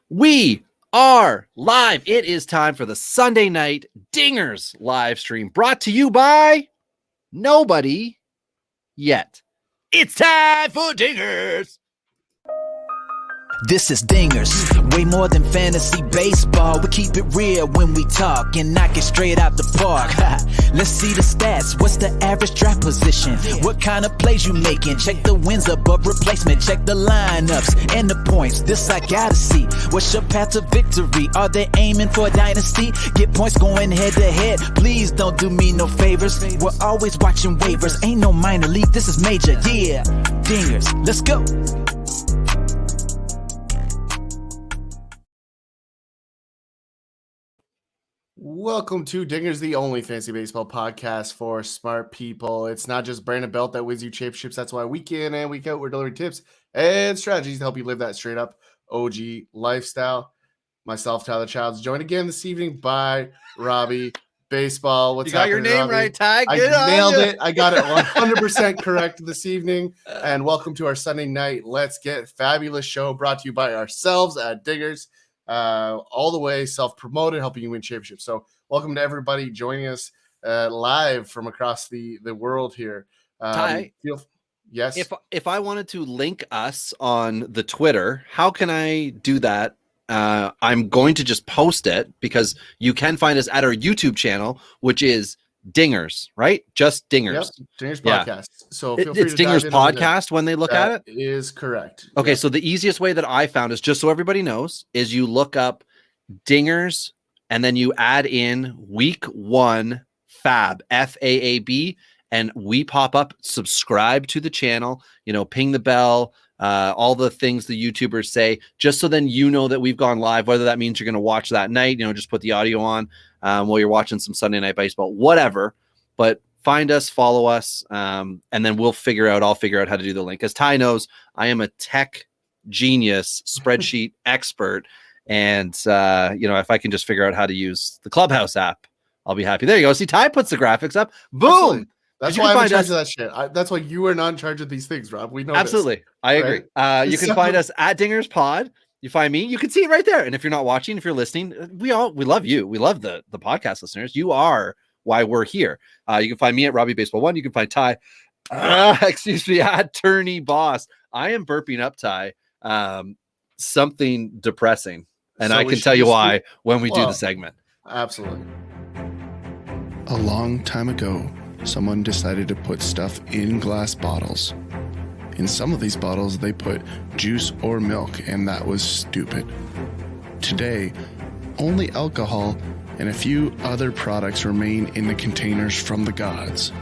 We are live. It is time for the Sunday night Dingers live stream brought to you by nobody yet. It's time for Dingers. This is Dingers, way more than fantasy baseball. We keep it real when we talk and knock it straight out the park. Let's see the stats. What's the average draft position? What kind of plays you making? Check the wins above replacement. Check the lineups and the points. This I gotta see. What's your path to victory? Are they aiming for a dynasty? Get points going head to head. Please don't do me no favors. We're always watching waivers. Ain't no minor league. This is major. Yeah, Dingers. Let's go. Welcome to Dingers, the only fantasy baseball podcast for smart people. It's not just Brandon Belt that wins you championships. That's why week in and week out, we're delivering tips and strategies to help you live that straight up OG lifestyle. Myself, Tyler Childs, joined again this evening by Robbie Baseball. What's You got your name Robbie? right, Ty. I nailed it. I got it 100% correct this evening. And welcome to our Sunday night Let's Get FAABulous show, brought to you by ourselves at Dingers. All the way self-promoted, helping you win championships. So welcome to everybody joining us live from across the world here. Ty, yes. If I wanted to link us on the Twitter, how can I do that? I'm going to just post it because you can find us at our YouTube channel, which is Dingers, right? Just Dingers. Yep, Dingers Podcast. Yeah. So feel free it's to Dingers Podcast when they look at it? Is correct. Okay, yep. So the easiest way that I found is, just so everybody knows, is you look up Dingers and then you add in week 1 FAAB, FAAB, and we pop up. Subscribe to the channel, ping the bell, all the things the YouTubers say, just so then you know that we've gone live, whether that means you're going to watch that night, just put the audio on while you're watching some Sunday Night Baseball, whatever. But find us, follow us, and then I'll figure out how to do the link. As Ty knows, I am a tech genius, spreadsheet expert, and if I can just figure out how to use the Clubhouse app, I'll be happy. There you go. See, Ty puts the graphics up. Boom. Absolutely. That's why I'm in charge of that shit. That's why you are not in charge of these things, Rob. We know. Absolutely. I agree. Right? You can find us at Dingers Pod. You find me, you can see it right there. And if you're not watching, if you're listening, we love you. We love the podcast listeners. You are why we're here. You can find me at Robbie Baseball 1. You can find Ty, at Tourney Boss. I am burping up, Ty. Something depressing. And so I can tell you why when we do the segment. Absolutely. A long time ago, someone decided to put stuff in glass bottles. In some of these bottles, they put juice or milk, and that was stupid. Today, only alcohol and a few other products remain in the containers from the gods.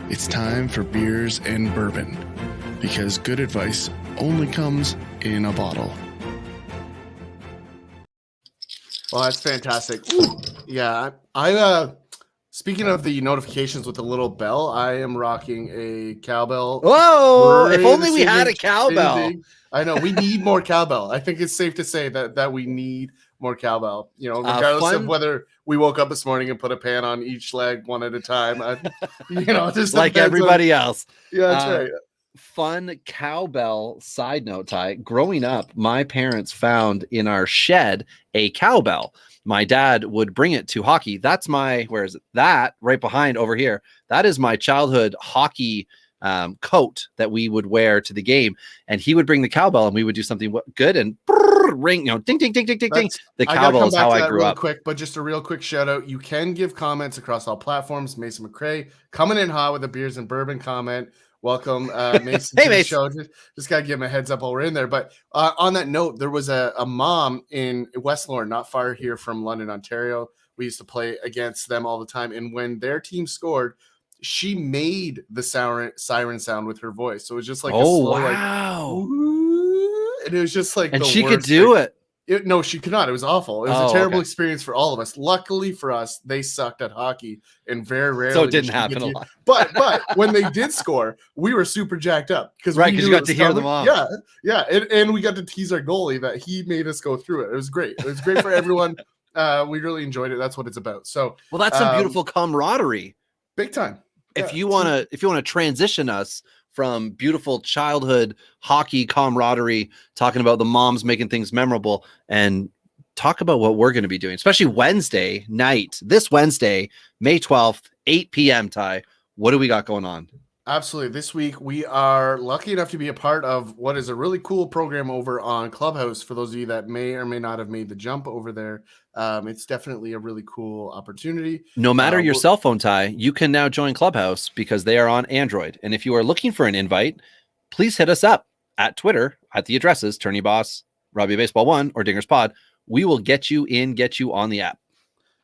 It's time for beers and bourbon, because good advice only comes in a bottle. Well, that's fantastic. Yeah, I speaking of the notifications with the little bell, I am rocking a cowbell. Whoa! If only we had a cowbell. I know we need more cowbell. I think it's safe to say that we need more cowbell. Regardless of whether we woke up this morning and put a pan on each leg one at a time. Just like everybody else. Yeah, that's right. Fun cowbell side note, Ty. Growing up, my parents found in our shed a cowbell. My dad would bring it to hockey. That's where is it? That right behind over here. That is my childhood hockey coat that we would wear to the game. And he would bring the cowbell and we would do something good and ring, ding, ding, ding, ding, ding, ding. The cowbell is how I grew up. Quick, but just a real quick shout out. You can give comments across all platforms. Mason McCrae coming in hot with a beers and bourbon comment. Welcome, Mason, hey, to the show. Just got to give him a heads up while we're in there. But on that note, there was a mom in West Lorne, not far here from London, Ontario. We used to play against them all the time. And when their team scored, she made the siren sound with her voice. So it was just like a slow, wow. And it was just like, and she could do it. No, she could not. It was awful. It was a terrible experience for all of us. Luckily for us, they sucked at hockey and very rarely. So it didn't happen a lot. But when they did score, we were super jacked up because you got to hear them off. Yeah, and we got to tease our goalie that he made us go through it. It was great. It was great for everyone. We really enjoyed it. That's what it's about. So that's some beautiful camaraderie. Big time. If you want to transition us from beautiful childhood hockey camaraderie, talking about the moms making things memorable, and talk about what we're going to be doing, especially Wednesday night, this Wednesday, May 12th, 8 p.m. Ty. What do we got going on? Absolutely. This week, we are lucky enough to be a part of what is a really cool program over on Clubhouse. For those of you that may or may not have made the jump over there, it's definitely a really cool opportunity. No matter your cell phone, Ty, you can now join Clubhouse because they are on Android. And if you are looking for an invite, please hit us up at Twitter at the addresses Tourney Boss, Robbie Baseball 1, or Dingers Pod. We will get you on the app.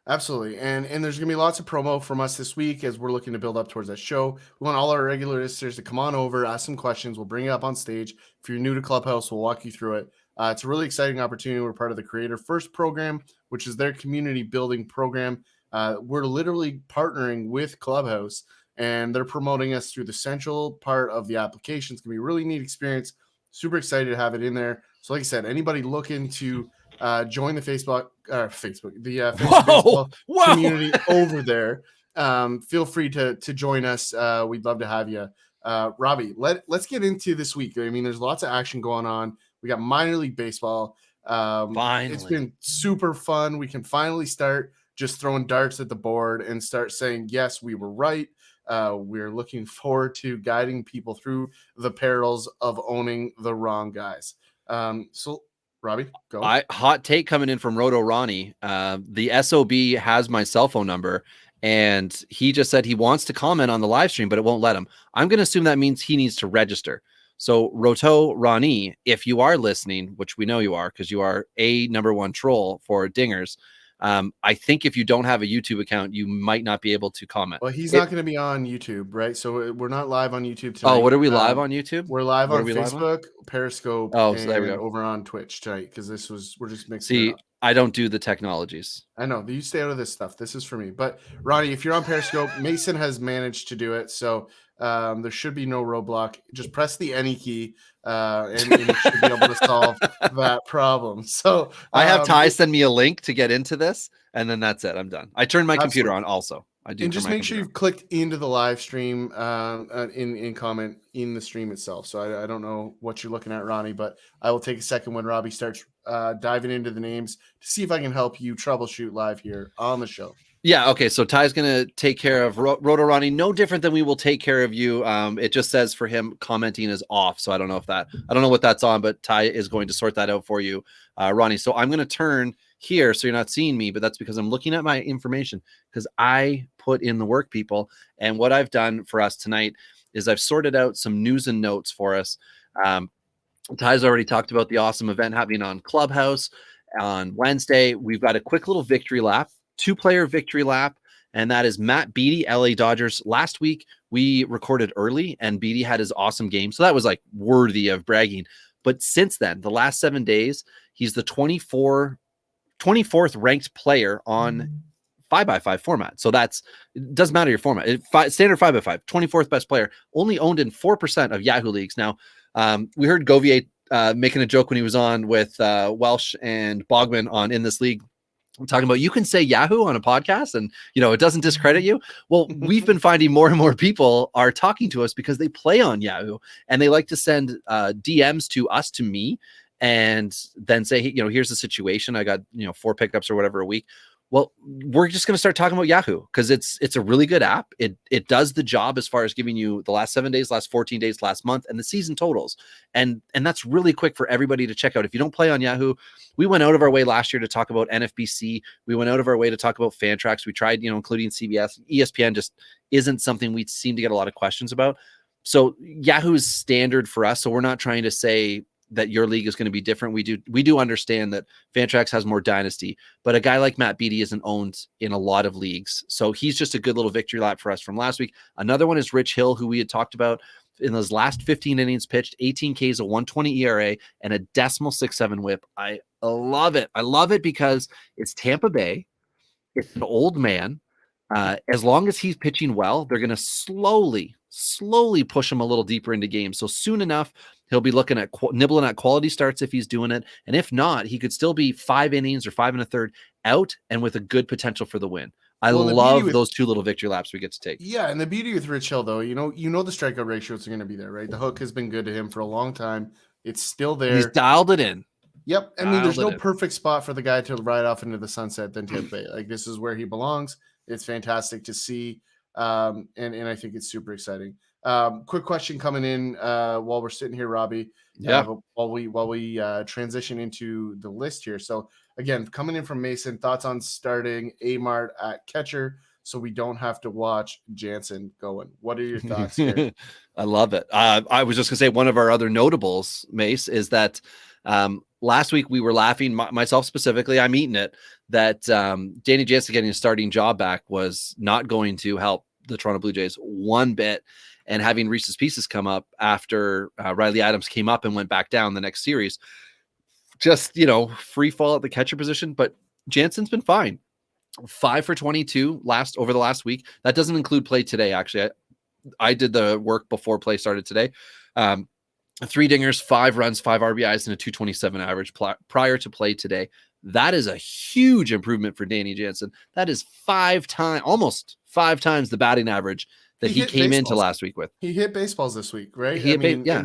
Absolutely. And there's going to be lots of promo from us this week as we're looking to build up towards that show. We want all our regular listeners to come on over, ask some questions. We'll bring you up on stage. If you're new to Clubhouse, we'll walk you through it. It's a really exciting opportunity. We're part of the Creator First program, which is their community building program. We're literally partnering with Clubhouse, and they're promoting us through the central part of the application. It's going to be a really neat experience. Super excited to have it in there. So like I said, anybody looking to join the Facebook, the Facebook community over there, feel free to join us. We'd love to have you. Robbie, let's get into this week. I mean, there's lots of action going on. We got minor league baseball. It's been super fun. We can finally start just throwing darts at the board and start saying, yes, we were right. We're looking forward to guiding people through the perils of owning the wrong guys. So Robbie, go. Hot take coming in from Roto Ronnie. The SOB has my cell phone number, and he just said he wants to comment on the live stream, but it won't let him. I'm going to assume that means he needs to register. So Roto Ronnie, if you are listening, which we know you are because you are a number one troll for Dingers, I think if you don't have a YouTube account, you might not be able to comment. Well, he's not going to be on YouTube, right? So we're not live on YouTube tonight. Oh, what are we live on YouTube? We're live on Facebook, Periscope, so there we go. Over on Twitch tonight because we're just mixing it up. I don't do the technologies. I know. You stay out of this stuff. This is for me. But Ronnie, if you're on Periscope, Mason has managed to do it. So there should be no roadblock. Just press the any key and you should be able to solve that problem. So I have Ty send me a link to get into this, and then that's it. I'm done. I turned my computer on also. I do. And just make sure you've clicked into the live stream in comment in the stream itself. So I don't know what you're looking at, Ronnie, but I will take a second when Robbie starts diving into the names to see if I can help you troubleshoot live here on the show. Yeah. Okay. So Ty's going to take care of Roto Ronnie, no different than we will take care of you. It just says for him commenting is off. So I don't know what that's on, but Ty is going to sort that out for you, Ronnie. So I'm going to turn here so you're not seeing me, but that's because I'm looking at my information because I put in the work, people. And what I've done for us tonight is I've sorted out some news and notes for us. Ty's already talked about the awesome event happening on Clubhouse on Wednesday. We've got a quick little victory lap, 2-player victory lap, and that is Matt Beattie, LA Dodgers. Last week, we recorded early, and Beattie had his awesome game, so that was like worthy of bragging. But since then, the last 7 days, he's the 24th ranked player on 5x5 format. So it doesn't matter your format. Standard 5x5, 24th best player, only owned in 4% of Yahoo leagues. Now, we heard Govier making a joke when he was on with Welsh and Bogman on In This League. I'm talking about you can say Yahoo on a podcast and, it doesn't discredit you. Well, we've been finding more and more people are talking to us because they play on Yahoo and they like to send DMs to us, to me, and then say, here's the situation. I got, 4 pickups or whatever a week. Well, we're just going to start talking about Yahoo because it's a really good app. It does the job as far as giving you the last 7 days, last 14 days, last month, and the season totals. And that's really quick for everybody to check out. If you don't play on Yahoo, we went out of our way last year to talk about NFBC. We went out of our way to talk about Fantrax. We tried, including CBS. ESPN just isn't something we seem to get a lot of questions about. So Yahoo is standard for us. So we're not trying to say that your league is going to be different. We do understand that Fantrax has more dynasty, but a guy like Matt Beattie isn't owned in a lot of leagues. So he's just a good little victory lap for us from last week. Another one is Rich Hill, who we had talked about in those last 15 innings pitched, 18 Ks, a 120 ERA, and a .67 whip. I love it. I love it because it's Tampa Bay. It's an old man. As long as he's pitching well, they're going to slowly push him a little deeper into games. So soon enough, he'll be looking at nibbling at quality starts if he's doing it. And if not, he could still be 5 innings or 5 1/3 out and with a good potential for the win. I Well, the beauty love with- those 2 little victory laps we get to take. Yeah, and the beauty with Rich Hill, though, you know the strikeout ratios are going to be there, right? The hook has been good to him for a long time. It's still there. He's dialed it in. Yep. I mean, there's no Dialed it in. perfect spot for the guy to ride off into the sunset than Tampa Bay. Like, this is where he belongs. It's fantastic to see. And I think it's super exciting. Quick question coming in while we're sitting here, Robbie. Yeah. While we transition into the list here. So again, coming in from Mason, thoughts on starting Amart at catcher so we don't have to watch Jansen going. What are your thoughts here? I love it. I was just gonna say one of our other notables, Mace, is that last week we were laughing, myself specifically, I'm eating it, that Danny Jansen getting a starting job back was not going to help the Toronto Blue Jays one bit. And having Reese's Pieces come up after Riley Adams came up and went back down the next series, just, free fall at the catcher position. But Jansen's been fine. 5 for 22 over the last week. That doesn't include play today. Actually, I did the work before play started today. 3 dingers, 5 runs, 5 RBIs, and a 227 average prior to play today. That is a huge improvement for Danny Jansen. That is almost 5 times the batting average that he came into last week with. He hit baseballs this week, right?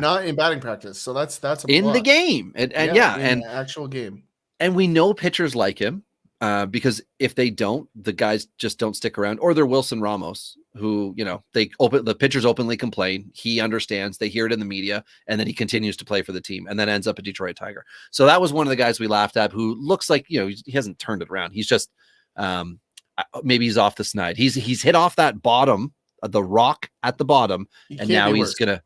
Not in batting practice. So that's in the game. And the actual game. And we know pitchers like him because if they don't, the guys just don't stick around. Or they're Wilson Ramos, who, the pitchers openly complain. He understands. They hear it in the media, and then he continues to play for the team and then ends up a Detroit Tiger. So that was one of the guys we laughed at who looks like, he hasn't turned it around. He's just maybe he's off the snide. He's hit off that bottom, the rock at the bottom, and now he's gonna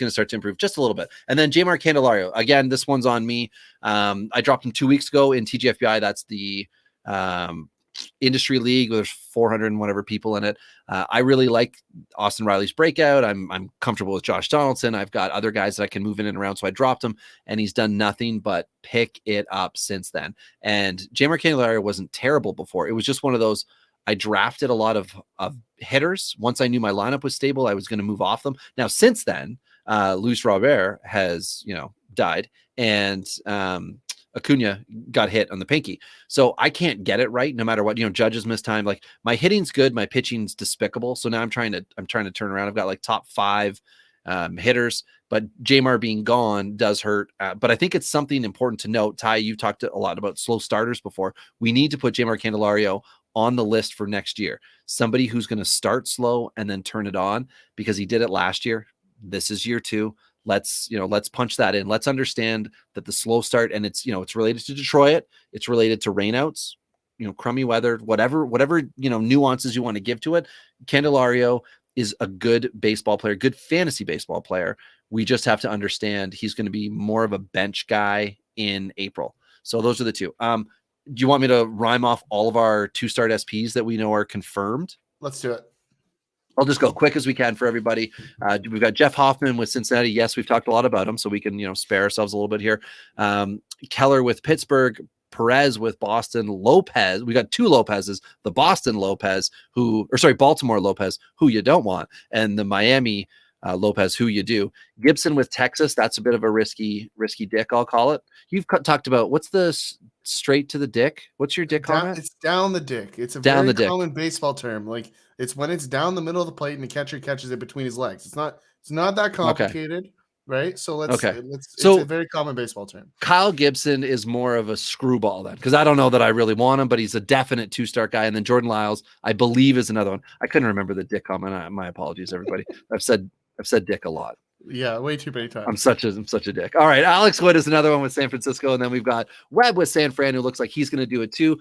start to improve just a little bit. And then Jmar Candelario, again, this one's on me. I dropped him 2 weeks ago in TGFBI. That's the industry league. There's 400 and whatever people in it. I really like Austin Riley's breakout. I'm comfortable with Josh Donaldson. I've got other guys that I can move in and around, so I dropped him, and he's done nothing but pick it up since then. And Jmar Candelario wasn't terrible before. It was just one of those. I drafted a lot of hitters. Once I knew my lineup was stable, I was going to move off them. Now, since then, Luis Robert has, died, and Acuna got hit on the pinky. So I can't get it right no matter what. Judges miss time. Like, my hitting's good, my pitching's despicable. So now I'm trying to turn around. I've got like top 5 hitters, but Jmar being gone does hurt. But I think it's something important to note. Ty, you've talked a lot about slow starters before. We need to put Jmar Candelario on the list for next year. Somebody who's going to start slow and then turn it on, because he did it last year. This is year 2. Let's punch that in. Let's understand that the slow start, and it's related to Detroit. It's related to rainouts, crummy weather, whatever, nuances you want to give to it. Candelario is a good baseball player, good fantasy baseball player. We just have to understand he's going to be more of a bench guy in April. So those are the 2. Do you want me to rhyme off all of our 2-start SPs that we know are confirmed? Let's do it. I'll just go quick as we can for everybody. We've got Jeff Hoffman with Cincinnati. Yes, we've talked a lot about him, so we can, spare ourselves a little bit here. Keller with Pittsburgh, Perez with Boston, Lopez. We got 2 Lopez's, the Boston Lopez, Baltimore Lopez, who you don't want, and the Miami Lopez, who you do. Gibson with Texas. That's a bit of a risky dick, I'll call it. You've talked about, what's the straight to the dick? What's your dick comment? It's down the dick. It's a down very common baseball term. Like, it's when it's down the middle of the plate and the catcher catches it between his legs. It's not that complicated, right? So it's a very common baseball term. Kyle Gibson is more of a screwball then, because I don't know that I really want him, but he's a definite 2-star guy. And then Jordan Lyles, I believe, is another one. I couldn't remember the dick comment. My apologies, everybody. I've said dick a lot. Yeah, way too many times. I'm such a dick. All right, Alex Wood is another one with San Francisco, and then we've got Webb with San Fran, who looks like he's going to do it too.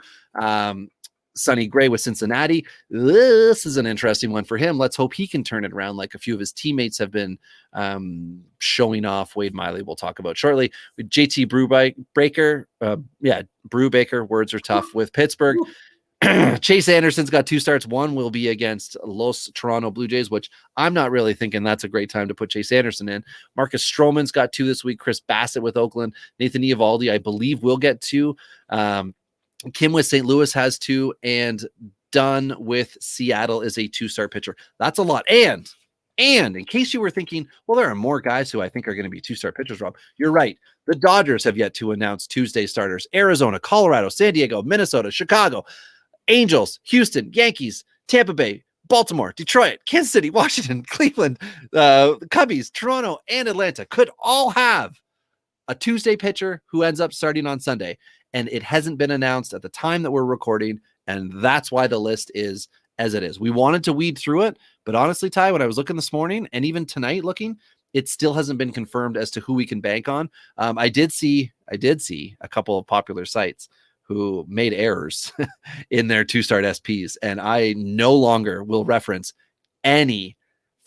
Sonny Gray with Cincinnati. This is an interesting one for him. Let's hope he can turn it around like a few of his teammates have been showing off. Wade Miley we'll talk about shortly. With JT Brubaker, words are tough, with Pittsburgh. Chase Anderson's got 2 starts. One will be against Los Toronto Blue Jays, which I'm not really thinking that's a great time to put Chase Anderson in. Marcus Stroman's got 2 this week. Chris Bassett with Oakland. Nathan Eovaldi, I believe, will get 2. Kim with St. Louis has 2. And Dunn with Seattle is a 2-star pitcher. That's a lot. And in case you were thinking, well, there are more guys who I think are going to be 2-star pitchers, Rob, you're right. The Dodgers have yet to announce Tuesday starters. Arizona, Colorado, San Diego, Minnesota, Chicago. Angels, Houston, Yankees, Tampa Bay, Baltimore, Detroit, Kansas City, Washington, Cleveland, Cubbies, Toronto, and Atlanta could all have a Tuesday pitcher who ends up starting on Sunday. And it hasn't been announced at the time that we're recording. And that's why the list is as it is. We wanted to weed through it. But honestly, Ty, when I was looking this morning and even tonight looking, it still hasn't been confirmed as to who we can bank on. I did see a couple of popular sites who made errors in their 2-start SPs. And I no longer will reference any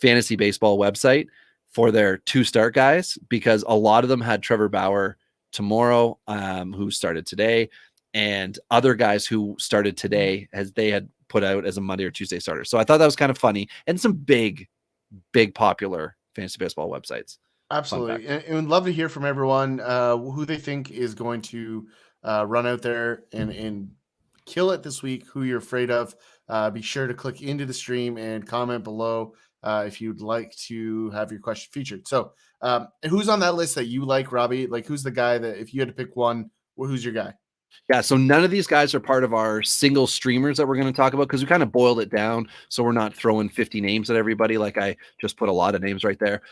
fantasy baseball website for their 2-start guys, because a lot of them had Trevor Bauer tomorrow, who started today, and other guys who started today as they had put out as a Monday or Tuesday starter. So I thought that was kind of funny, and some big popular fantasy baseball websites. Absolutely. And we'd love to hear from everyone who they think is going to run out there and kill it this week, who you're afraid of. Be sure to click into the stream and comment below if you'd like to have your question featured. So who's on that list that you like, Robbie? Like, who's the guy that if you had to pick one, who's your guy? Yeah, so none of these guys are part of our single streamers that we're going to talk about, because we kind of boiled it down so we're not throwing 50 names at everybody. Like I just put a lot of names right there.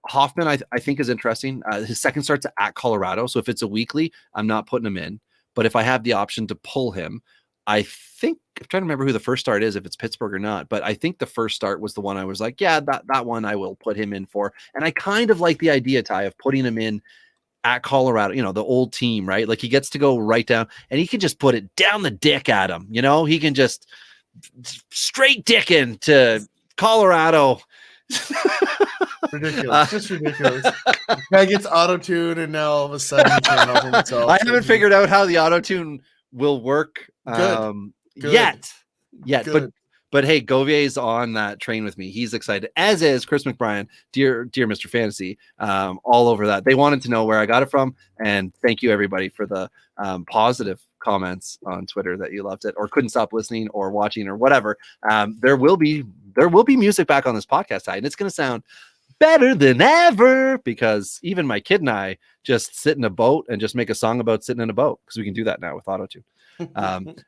Hoffman, I think, is interesting. His second start's at Colorado, so if it's a weekly, I'm not putting him in. But if I have the option to pull him, I think I'm trying to remember who the first start is, if it's Pittsburgh or not. But I think the first start was the one I was like, yeah, that one I will put him in for. And I kind of like the idea, Ty, of putting him in at Colorado, the old team, right? Like he gets to go right down and he can just put it down the dick at him. He can just straight dick into Colorado. Ridiculous. Just ridiculous. Guy gets auto-tune and now all of a sudden he can't help himself. I haven't figured out how the auto-tune will work yet. Good. But hey, Govier's on that train with me. He's excited, as is Chris McBrien, dear Mr. Fantasy, all over that. They wanted to know where I got it from, and thank you everybody for the positive comments on Twitter that you loved it or couldn't stop listening or watching or whatever. There will be music back on this podcast side, and it's going to sound better than ever, because even my kid and I just sit in a boat and just make a song about sitting in a boat, because we can do that now with auto-tune.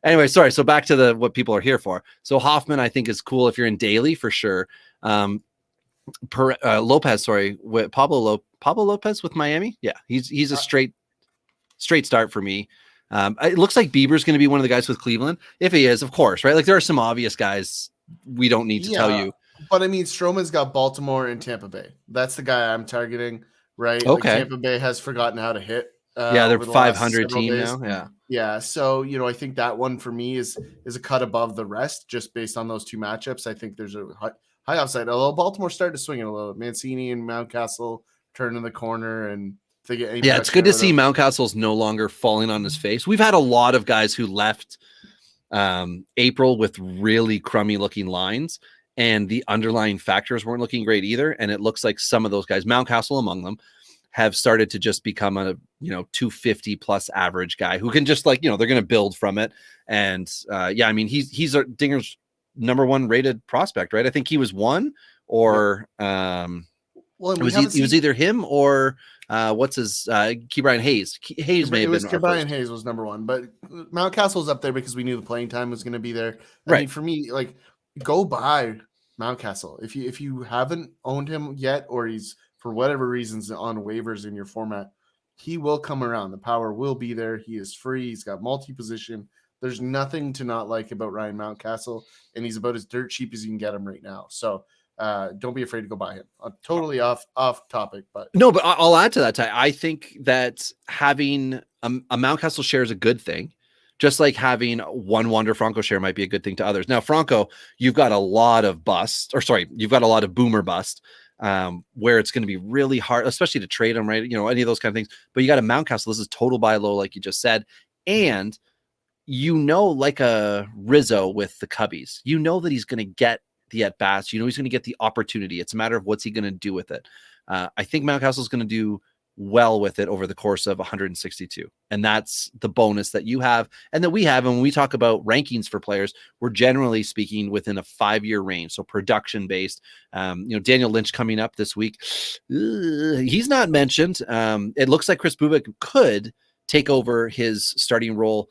Anyway, sorry. So back to what people are here for. So Hoffman, I think, is cool if you're in daily for sure. Lopez, with Pablo Lopez with Miami. Yeah, he's a straight start for me. It looks like Bieber's going to be one of the guys with Cleveland. If he is, of course, right? Like there are some obvious guys we don't need to tell you. But I mean, Stroman's got Baltimore and Tampa Bay. That's the guy I'm targeting, right? Okay. Like Tampa Bay has forgotten how to hit. They're 500 team days. now. Yeah. So, I think that one for me is a cut above the rest, just based on those two matchups. I think there's a high upside. Although Baltimore started to swing it a little. Mancini and Mountcastle turning the corner, and they get it's good to see Mountcastle's no longer falling on his face. We've had a lot of guys who left April with really crummy looking lines, and the underlying factors weren't looking great either. And it looks like some of those guys, Mountcastle among them, have started to just become a 250 plus average guy who can just they're going to build from it. And I mean he's a Dinger's number one rated prospect, right? I think he was one, or it was either him or what's his Ke'Bryan Hayes. Hayes may have been. Ke'Bryan Hayes was number one, but Mountcastle's up there because we knew the playing time was going to be there. I mean, for me, go buy Mountcastle if you haven't owned him yet, or he's for whatever reasons on waivers in your format. He will come around. The power will be there. He is free. He's got multi-position. There's nothing to not like about Ryan Mountcastle, and he's about as dirt cheap as you can get him right now. So don't be afraid to go buy him. Totally off topic, but no. But I'll add to that, Ty. I think that having a Mountcastle share is a good thing, just like having one Wander Franco share might be a good thing to others. Now, Franco, you've got a lot of you've got a lot of boomer bust. Where it's going to be really hard, especially to trade them, right? Any of those kind of things. But you got a Mountcastle. This is total buy low, like you just said. And like a Rizzo with the Cubbies, that he's going to get the at-bats. He's going to get the opportunity. It's a matter of what's he going to do with it. I think Mountcastle is going to do well with it over the course of 162. And that's the bonus that you have and that we have. And when we talk about rankings for players, we're generally speaking within a 5-year range. So production based, Daniel Lynch coming up this week. He's not mentioned. It looks like Chris Bubik could take over his starting role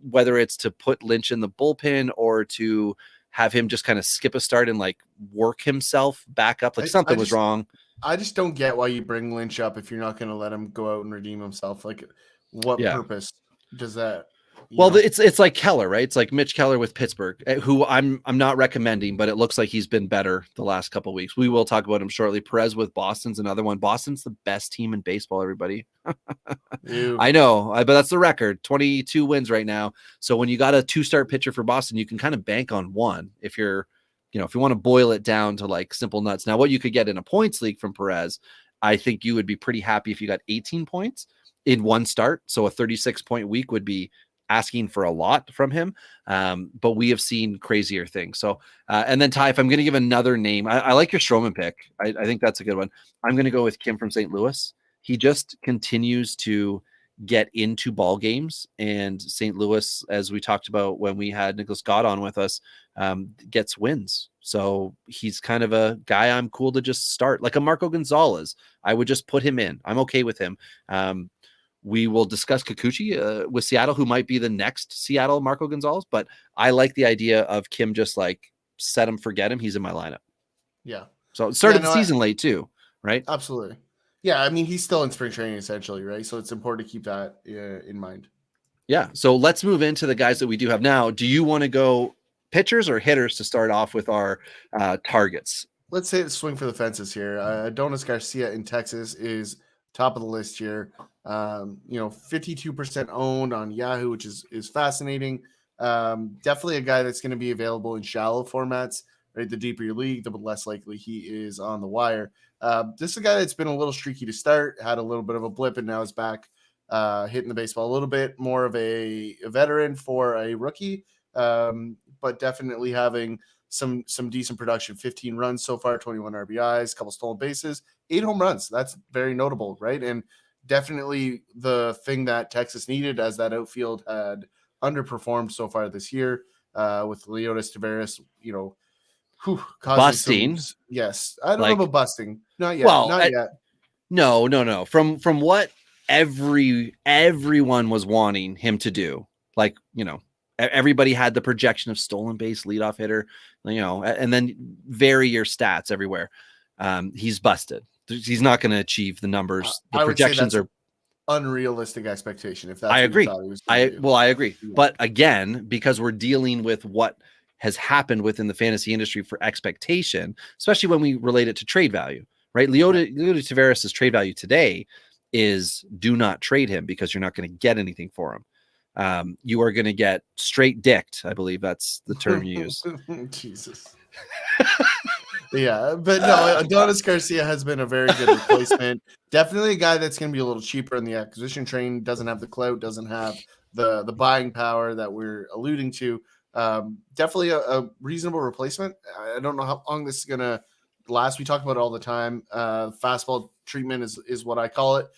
whether it's to put Lynch in the bullpen or to have him just kind of skip a start and like work himself back up. Like something was wrong. I just don't get why you bring Lynch up if you're not going to let him go out and redeem himself. Like, what purpose does that? Well, it's like Keller, right? It's like Mitch Keller with Pittsburgh, who I'm not recommending, but it looks like he's been better the last couple of weeks. We will talk about him shortly. Perez with Boston's another one. Boston's the best team in baseball, everybody. I know, but that's the record. 22 wins right now. So when you got a 2-start pitcher for Boston, you can kind of bank on one if you're, if you want to boil it down to like simple nuts. Now, what you could get in a points league from Perez, I think you would be pretty happy if you got 18 points in one start. So a 36-point week would be asking for a lot from him. But we have seen crazier things. So, and then Ty, if I'm going to give another name, I like your Stroman pick. I think that's a good one. I'm going to go with Kim from St. Louis. He just continues to get into ball games, and St. Louis, as we talked about when we had Nicholas Scott on with us, gets wins. So he's kind of a guy I'm cool to just start, like a Marco Gonzalez. I would just put him in. I'm okay with him. We will discuss Kikuchi with Seattle, who might be the next Seattle Marco Gonzalez, but I like the idea of Kim just like set him, forget him. He's in my lineup. Yeah. So it started the season late too, right? Absolutely. Yeah. I mean, he's still in spring training essentially, right? So it's important to keep that in mind. Yeah. So let's move into the guys that we do have now. Do you want to go pitchers or hitters to start off with our targets? Let's say swing for the fences here. Adonis Garcia in Texas is top of the list here. 52% owned on Yahoo, which is fascinating. Definitely a guy that's going to be available in shallow formats, right? The deeper your league, the less likely he is on the wire. This is a guy that's been a little streaky to start, had a little bit of a blip, and now is back hitting the baseball a little bit. More of a veteran for a rookie, but definitely having some decent production. 15 runs so far, 21 RBIs, couple stolen bases, 8 home runs. That's very notable, right? And definitely the thing that Texas needed, as that outfield had underperformed so far this year with Leotis Taveras, busting. Yes. I don't know about busting. Not yet. Well, not yet. No. From what everyone was wanting him to do, like, everybody had the projection of stolen base leadoff hitter, and then vary your stats everywhere. He's busted. He's not going to achieve the numbers. The projections are unrealistic expectation. If that's I agree. I agree. Yeah. But again, because we're dealing with what has happened within the fantasy industry for expectation, especially when we relate it to trade value, right? Leotis Taveras' trade value today is do not trade him because you're not going to get anything for him. You are going to get straight dicked. I believe that's the term you use. Jesus. Yeah, but no, Adonis Garcia has been a very good replacement. Definitely a guy that's going to be a little cheaper in the acquisition train. Doesn't have the clout, doesn't have the buying power that we're alluding to. Definitely a reasonable replacement. I don't know how long this is going to last. We talk about it all the time. Fastball treatment is what I call it,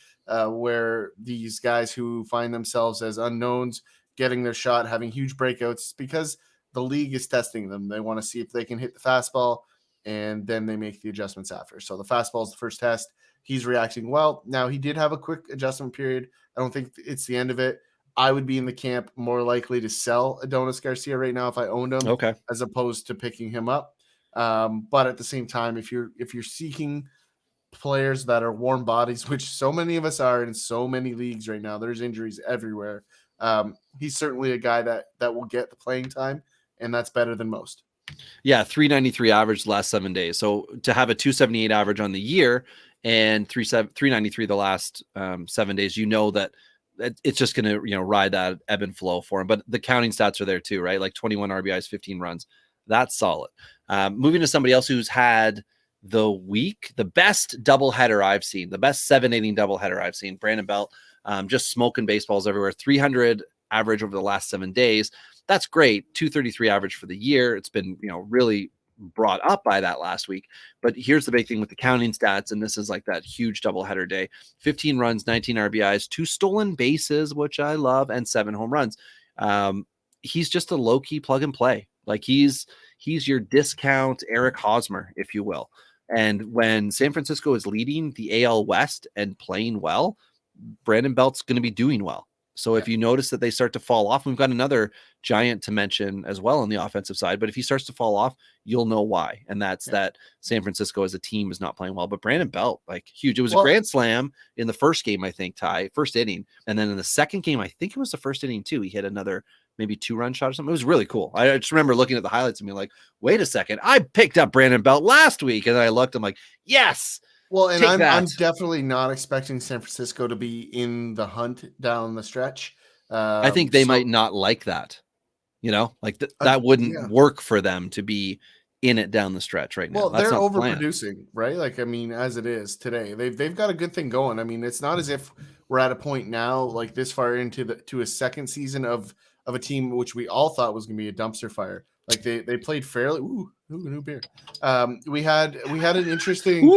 where these guys who find themselves as unknowns getting their shot, having huge breakouts because the league is testing them. They want to see if they can hit the fastball, and then they make the adjustments after. So the fastball is the first test. He's reacting well. Now, he did have a quick adjustment period. I don't think it's the end of it. I would be in the camp more likely to sell Adonis Garcia right now if I owned him, as opposed to picking him up. But at the same time, if you're seeking players that are warm bodies, which so many of us are in so many leagues right now, there's injuries everywhere. He's certainly a guy that will get the playing time, and that's better than most. Yeah, 393 average the last 7 days. So to have a 278 average on the year and 393 the last 7 days, that it's just going to ride that ebb and flow for him. But the counting stats are there too, right? Like 21 RBIs, 15 runs. That's solid. Moving to somebody else who's had the best doubleheader I've seen, the best 7-inning doubleheader I've seen, Brandon Belt, just smoking baseballs everywhere. 300 average over the last 7 days. That's great. 233 average for the year. It's been, really brought up by that last week. But here's the big thing with the counting stats, and this is like that huge doubleheader day. 15 runs, 19 RBIs, 2 stolen bases, which I love, and 7 home runs. He's just a low-key plug and play. Like he's your discount Eric Hosmer, if you will. And when San Francisco is leading the AL West and playing well, Brandon Belt's going to be doing well. So if you notice that they start to fall off, we've got another giant to mention as well on the offensive side. But if he starts to fall off, you'll know why. And that's that San Francisco as a team is not playing well. But Brandon Belt, like huge. It was a grand slam in the first game, I think, first inning. And then in the second game, I think it was the first inning too. He hit another maybe 2-run shot or something. It was really cool. I just remember looking at the highlights and being like, wait a second, I picked up Brandon Belt last week. And then I looked, I'm like, yes. Well, and I'm definitely not expecting San Francisco to be in the hunt down the stretch. I think they might not like that. Like that wouldn't work for them to be in it down the stretch right now. Well, they're overproducing, right? Like, I mean, as it is today, they've got a good thing going. I mean, it's not as if we're at a point now, like this far into a second season of a team which we all thought was going to be a dumpster fire. Like they played fairly. Ooh, new beer. We had an interesting.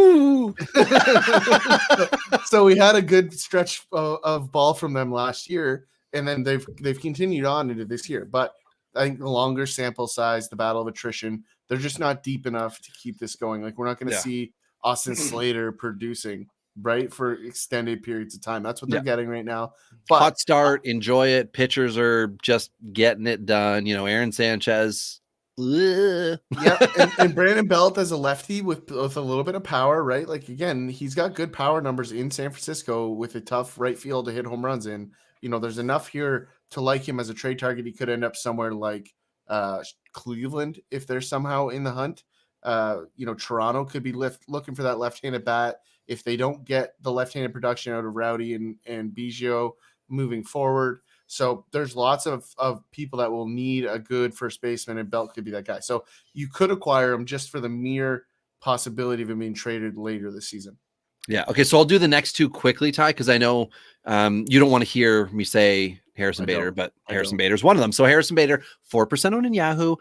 So we had a good stretch of ball from them last year, and then they've continued on into this year. But I think the longer sample size, the battle of attrition, they're just not deep enough to keep this going. Like we're not going to see Austin Slater producing right for extended periods of time. That's what they're getting right now. But hot start, enjoy it. Pitchers are just getting it done. Aaron Sanchez. And Brandon Belt as a lefty with a little bit of power, right? Like again, he's got good power numbers in San Francisco with a tough right field to hit home runs in. There's enough here to like him as a trade target. He could end up somewhere like Cleveland if they're somehow in the hunt. Toronto could be looking for that left-handed bat if they don't get the left-handed production out of Rowdy and Biggio moving forward. So there's lots of people that will need a good first baseman, and Belt could be that guy. So you could acquire him just for the mere possibility of him being traded later this season. Yeah. Okay. So I'll do the next two quickly, Ty, because I know you don't want to hear me say Harrison Bader, but Harrison Bader is one of them. So Harrison Bader, 4% owned in Yahoo.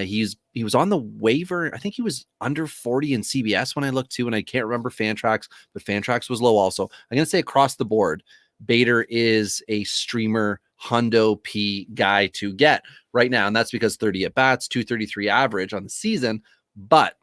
He was on the waiver. I think he was under 40 in CBS when I looked too, and I can't remember Fantrax, but Fantrax was low also. I'm going to say across the board, Bader is a streamer hundo P guy to get right now. And that's because 30 at bats, 233 average on the season, but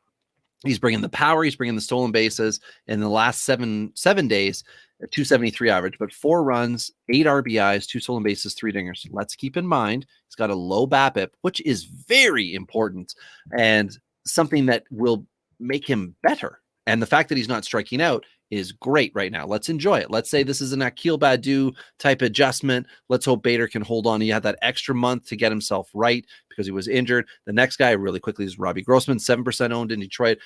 he's bringing the power. He's bringing the stolen bases in the last seven days, 273 average, but 4 runs, 8 RBIs, 2 stolen bases, 3 dingers. Let's keep in mind, he's got a low BABIP, which is very important and something that will make him better. And the fact that he's not striking out is great right now. Let's enjoy it. Let's say this is an Akil Baddoo type adjustment. Let's hope Bader can hold on. He had that extra month to get himself right because he was injured. The next guy really quickly is Robbie Grossman, 7% owned in Detroit.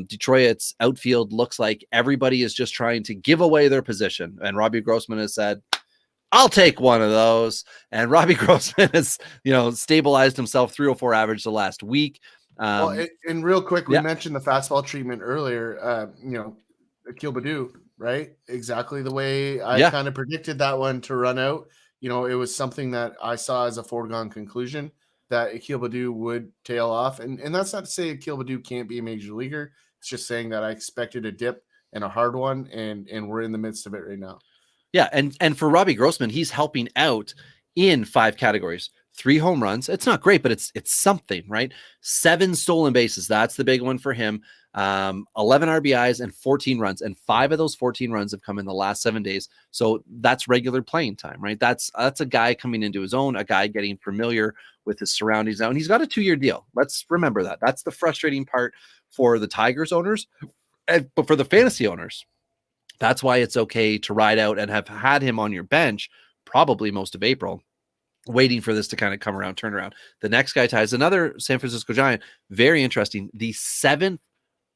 Detroit's outfield looks like everybody is just trying to give away their position. And Robbie Grossman has said, I'll take one of those. And Robbie Grossman has, stabilized himself 304 average the last week. And real quick, we mentioned the fastball treatment earlier. Akil Baddoo, right? Exactly the way I kind of predicted that one to run out. It was something that I saw as a foregone conclusion that Akil Baddoo would tail off. And that's not to say Akil Baddoo can't be a major leaguer. It's just saying that I expected a dip and a hard one, and we're in the midst of it right now. Yeah, and for Robbie Grossman, he's helping out in 5 categories. 3 home runs. It's not great, but it's something, right? 7 stolen bases. That's the big one for him. 11 RBIs and 14 runs. And 5 of those 14 runs have come in the last 7 days. So that's regular playing time, right? That's a guy coming into his own, a guy getting familiar with his surroundings now. And he's got a 2-year deal. Let's remember that. That's the frustrating part for the Tigers owners, but for the fantasy owners, that's why it's okay to ride out and have had him on your bench probably most of April, waiting for this to kind of come around, turn around. The next guy, ties another San Francisco Giant. Very interesting. The 7th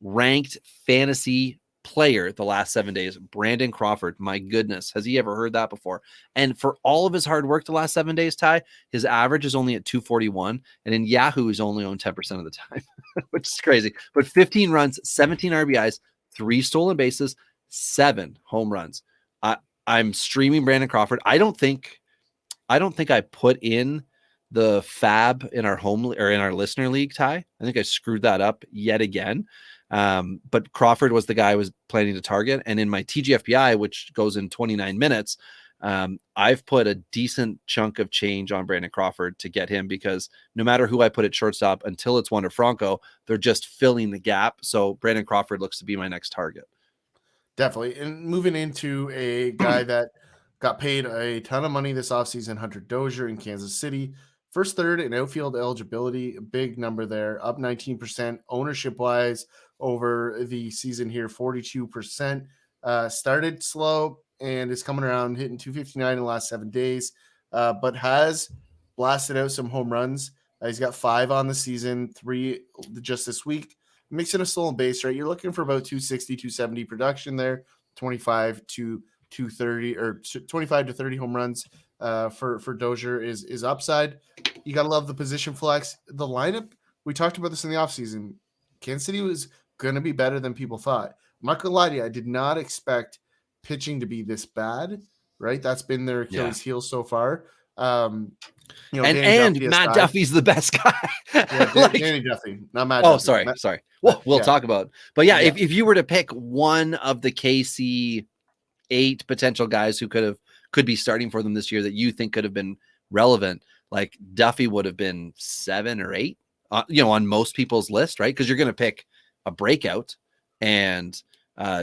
ranked fantasy player the last 7 days, Brandon Crawford. My goodness, has he ever heard that before? And for all of his hard work the last 7 days, Ty, his average is only at 241, and in Yahoo he's only owned 10% of the time, which is crazy. But 15 runs, 17 RBIs, 3 stolen bases, 7 home runs. I'm streaming Brandon Crawford. I don't think I put in the FAAB in our home or in our listener league, Ty. I think I screwed that up yet again. But Crawford was the guy I was planning to target. And in my TGFBI, which goes in 29 minutes, I've put a decent chunk of change on Brandon Crawford to get him, because no matter who I put at shortstop until it's Wander Franco, they're just filling the gap. So Brandon Crawford looks to be my next target. Definitely. And moving into a guy that Got paid a ton of money this offseason. Hunter Dozier in Kansas City. First, third in outfield eligibility. A big number there. Up 19% ownership-wise over the season here. 42%. Started slow and is coming around, hitting 259 in the last 7 days, but has blasted out some home runs. He's got 5 on the season, 3 just this week. Mixing a stolen base, right? You're looking for about 260, 270 production there, 25 to 230 or 25 to 30 home runs for Dozier is upside. You got to love the position flex. The lineup, we talked about this in the offseason. Kansas City was going to be better than people thought. I'm not going to lie to you. I did not expect pitching to be this bad, right? That's been their Achilles heel so far. And Matt Duffy's the best guy. Danny Duffy, not Matt Duffy. Sorry. Well, we'll talk about. But if you were to pick one of the KC 8 potential guys who could be starting for them this year that you think could have been relevant, like Duffy would have been 7 or 8, on most people's list, right? Because you're going to pick a breakout, and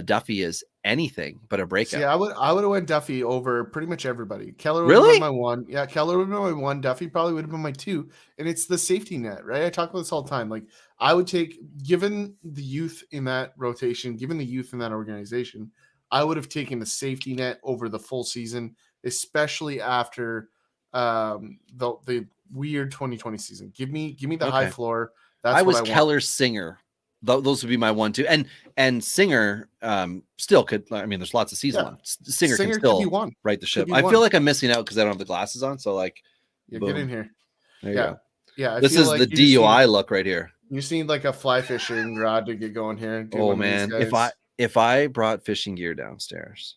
Duffy is anything but a breakout. Yeah, I would have went Duffy over pretty much everybody. Keller would have been my 1. Yeah, Keller would have been my 1. Duffy probably would have been my 2. And it's the safety net, right? I talk about this all the time. Like, I would take, given the youth in that rotation, given the youth in that organization, I would have taken the safety net over the full season, especially after the weird 2020 season. Give me the high floor. That's I was Keller Singer. Those would be my 1, 2, and Singer still could. I mean, there's lots of season left. Singer can still right the ship. I feel like I'm missing out because I don't have the glasses on. So like, get in here. There you go. Yeah. This is the DUI look right here. You need like a fly fishing rod to get going here. Oh man, if I brought fishing gear downstairs,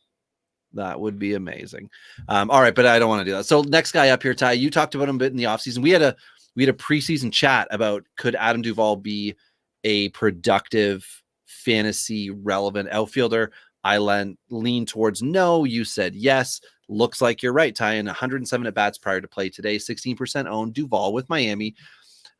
that would be amazing. All right, but I don't want to do that. So next guy up here, Ty, you talked about him a bit in the offseason. We had a preseason chat about could Adam Duvall be a productive fantasy relevant outfielder. I lean towards no. You said yes. Looks like you're right, Ty. 107 at bats prior to play today, 16% owned. Duvall with Miami,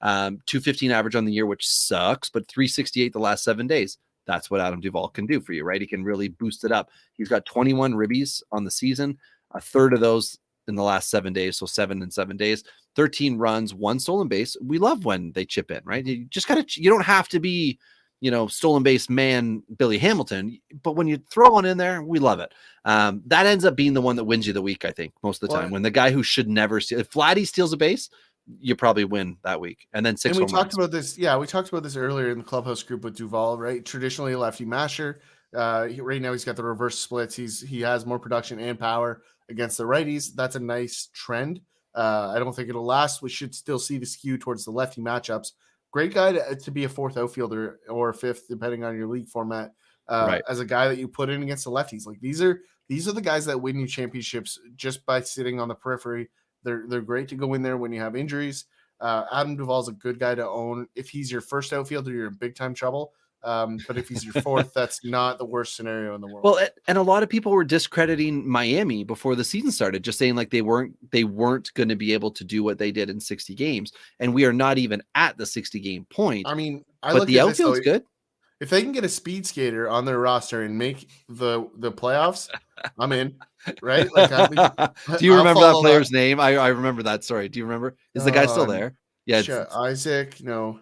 215 average on the year, which sucks, but 368 the last 7 days. That's what Adam Duvall can do for you, right? He can really boost it up. He's got 21 ribbies on the season, a third of those in the last 7 days. So 7 in 7 days, 13 runs, 1 stolen base. We love when they chip in, right? You just you don't have to be, stolen base man, Billy Hamilton, but when you throw one in there, we love it. That ends up being the one that wins you the week, I think, most of the time. When the guy who should never steal, if Vladdy steals a base, you probably win that week. And then 6 And we talked about this. Yeah, we talked about this earlier in the clubhouse group with Duvall, right? Traditionally a lefty masher. Right now he's got the reverse splits. He has more production and power against the righties. That's a nice trend. I don't think it'll last. We should still see the skew towards the lefty matchups. Great guy to be a 4th outfielder or 5th, depending on your league format. As a guy that you put in against the lefties. Like these are the guys that win you championships just by sitting on the periphery. They're great to go in there when you have injuries. Adam Duvall's a good guy to own. If he's your first outfielder, you're in big time trouble. But if he's your 4th, that's not the worst scenario in the world. Well, and a lot of people were discrediting Miami before the season started, just saying like they weren't going to be able to do what they did in 60 games. And we are not even at the 60 game point. I mean, but the outfield's good. If they can get a speed skater on their roster and make the playoffs, I'm in. Right? Like, do you remember that player's name? I remember that. Sorry. Do you remember? Is the guy still there? Yeah. Isaac. No,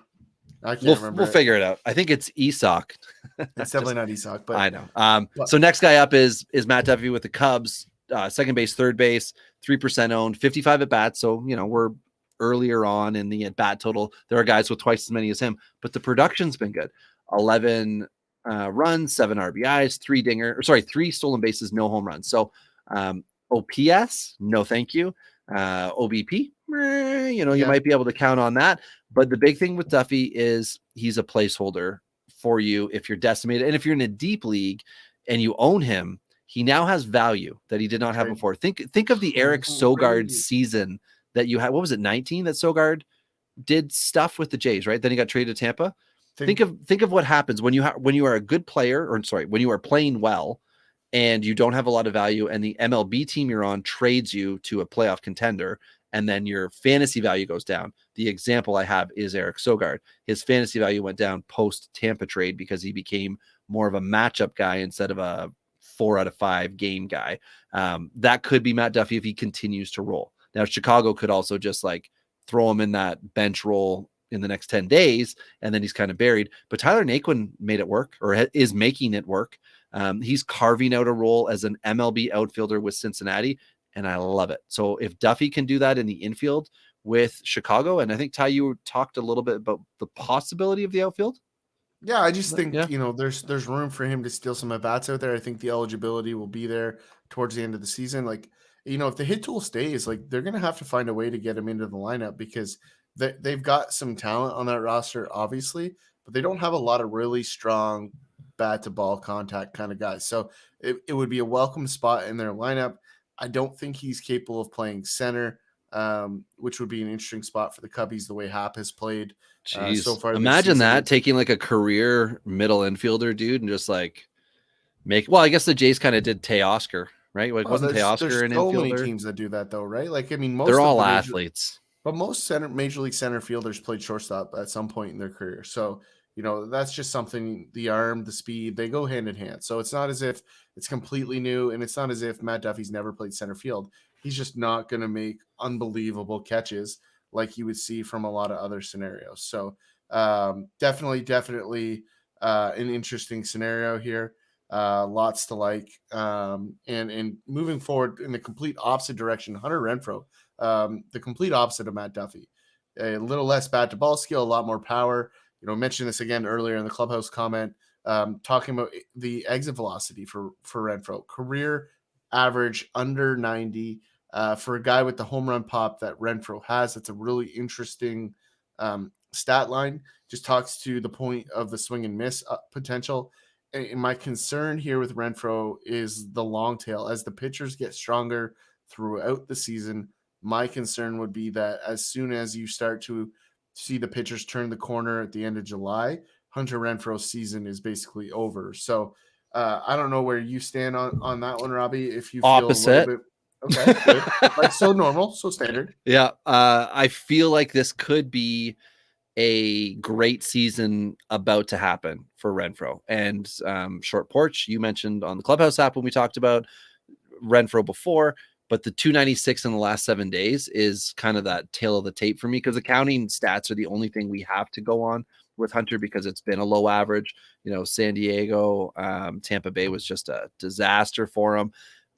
I can't remember. We'll figure it out. I think it's Isak. It's definitely not Isak, but I know. So next guy up is Matt Duffy with the Cubs, second base, third base, 3% owned, 55 at bats. So, we're earlier on in the at bat total. There are guys with twice as many as him, but the production's been good. 11 runs, 7 RBIs, 3 stolen bases, no home runs. So OPS, no thank you. OBP, you might be able to count on that. But the big thing with Duffy is he's a placeholder for you if you're decimated. And if you're in a deep league and you own him, he now has value that he did not have before. Think of the Eric Sogard season that you had. What was it, 19 that Sogard did stuff with the Jays, right? Then he got traded to Tampa. Think of what happens when you are a good player, when you are playing well and you don't have a lot of value and the MLB team you're on trades you to a playoff contender and then your fantasy value goes down. The example I have is Eric Sogard. His fantasy value went down post Tampa trade because he became more of a matchup guy instead of a 4 out of 5 game guy. That could be Matt Duffy if he continues to roll. Now, Chicago could also just like throw him in that bench role in the next 10 days, and then he's kind of buried. But Tyler Naquin made it work, or is making it work. He's carving out a role as an MLB outfielder with Cincinnati, and I love it. So if Duffy can do that in the infield with Chicago, and I think, Ty, you talked a little bit about the possibility of the outfield. Yeah, I just think, Yeah. there's room for him to steal some at-bats out there. I think the eligibility will be there towards the end of the season. Like, if the hit tool stays, like, they're going to have to find a way to get him into the lineup because they've got some talent on that roster, obviously, but they don't have a lot of really strong bat-to-ball contact kind of guys. So it would be a welcome spot in their lineup. I don't think he's capable of playing center, which would be an interesting spot for the Cubbies the way Happ has played. So far. Imagine that, taking like a career middle infielder dude and just like I guess the Jays kind of did Teoscar, right? Like, wasn't Teoscar an infielder? So many teams that do that though, right? Like, I mean, they're all athletes, but most major league center fielders played shortstop at some point in their career. So, that's just something, the arm, the speed, they go hand in hand. So it's not as if it's completely new, and it's not as if Matt Duffy's never played center field. He's just not going to make unbelievable catches like you would see from a lot of other scenarios. So definitely an interesting scenario here. Lots to like. And moving forward in the complete opposite direction, Hunter Renfro, the complete opposite of Matt Duffy. A little less bat to ball skill, a lot more power. Mentioned this again earlier in the clubhouse comment, talking about the exit velocity for Renfro. Career average under 90. For a guy with the home run pop that Renfro has, that's a really interesting stat line. Just talks to the point of the swing and miss potential. And my concern here with Renfro is the long tail. As the pitchers get stronger throughout the season, my concern would be that as soon as you start to see the pitchers turn the corner at the end of July, Hunter Renfro's season is basically over. So I don't know where you stand on that one, Robbie. If you feel opposite. A little bit, okay, good. Like, so normal, so standard. Yeah, I feel like this could be a great season about to happen for Renfro. And Short Porch, you mentioned on the Clubhouse app when we talked about Renfro before, but the 296 in the last 7 days is kind of that tail of the tape for me, because the counting stats are the only thing we have to go on with Hunter, because it's been a low average. San Diego, Tampa Bay was just a disaster for him,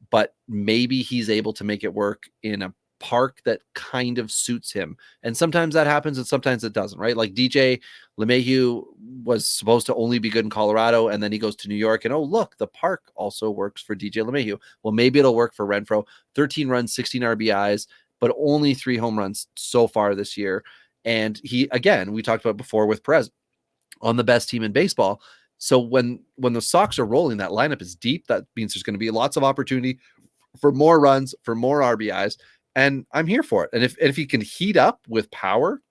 but maybe he's able to make it work in a park that kind of suits him. And sometimes that happens and sometimes it doesn't, right? Like DJ LeMahieu was supposed to only be good in Colorado, and then he goes to New York, and oh, look, the park also works for DJ LeMahieu. Well, maybe it'll work for Renfro. 13 runs, 16 RBIs, but only 3 home runs so far this year. And he, again, we talked about before with Perez, on the best team in baseball. So when the Sox are rolling, that lineup is deep. That means there's going to be lots of opportunity for more runs, for more RBIs. And I'm here for it. And if he can heat up with power,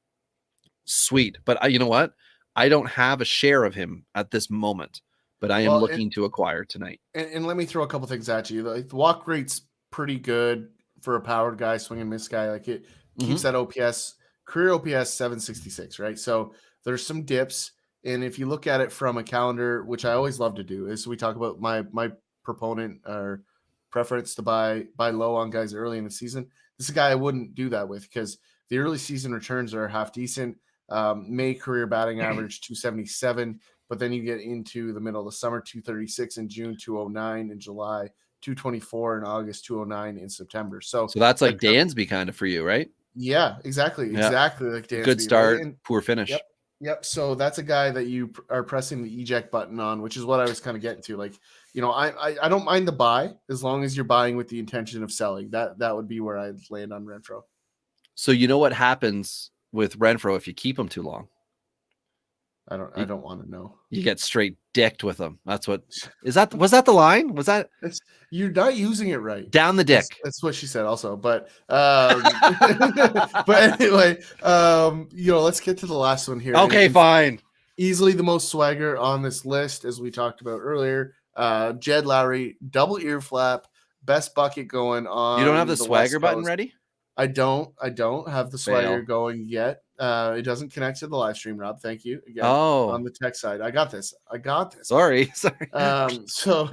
sweet. But you know what? I don't have a share of him at this moment, but I am looking to acquire tonight. And let me throw a couple things at you. Like, the walk rate's pretty good for a powered guy, swing and miss guy. Like, it keeps that OPS, career OPS 766, right? So there's some dips. And if you look at it from a calendar, which I always love to do, is we talk about my proponent or preference to buy low on guys early in the season. This is a guy I wouldn't do that with, because the early season returns are half decent. May career batting average 277, but then you get into the middle of the summer, 236 in June, 209 in July, 224 in August, 209 in September. So that's like Dansby kind of for you, right? Yeah, exactly. Yeah. Exactly like Dansby. Good start, right? poor finish. Yep. So that's a guy that you are pressing the eject button on, which is what I was kind of getting to. Like, I don't mind the buy as long as you're buying with the intention of selling. That would be where I'd land on Renfro. So you know what happens with Renfro if you keep him too long? I don't want to know. You get straight dicked with them. That's what was that the line? Was that you're not using it right? Down the dick. That's what she said also. But but anyway, let's get to the last one here. Okay, fine. Easily the most swagger on this list, as we talked about earlier. Jed Lowry, double ear flap, best bucket going on. You don't have the swagger button ready? I don't have the swagger going yet, It doesn't connect to the live stream, Rob. Thank you again. Oh. On the tech side, I got this. Sorry. So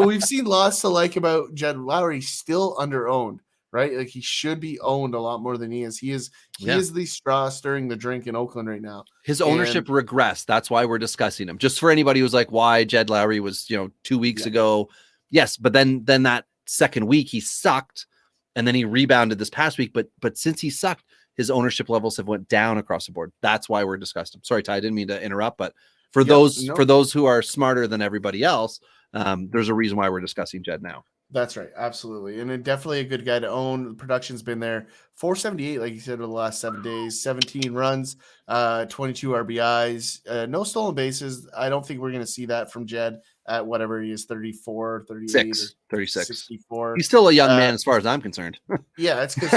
we've seen lots to like about Jed Lowry. Still under owned, right? Like he should be owned a lot more than he is. He is the straw stirring the drink in Oakland right now. His ownership regressed. That's why we're discussing him. Just for anybody who's like, why Jed Lowry was 2 weeks ago. Yes, but then that second week he sucked, and then he rebounded this past week. But since he sucked, his ownership levels have went down across the board. That's why we're discussing him. Sorry, Ty, I didn't mean to interrupt, but for those who are smarter than everybody else, there's a reason why we're discussing Jed now. That's right. Absolutely. And definitely a good guy to own. The production's been there. 478, like you said, over the last 7 days, 17 runs, 22 RBIs, no stolen bases. I don't think we're going to see that from Jed at whatever he is, 34, 38, 36. 64. He's still a young man as far as I'm concerned. Yeah, it's because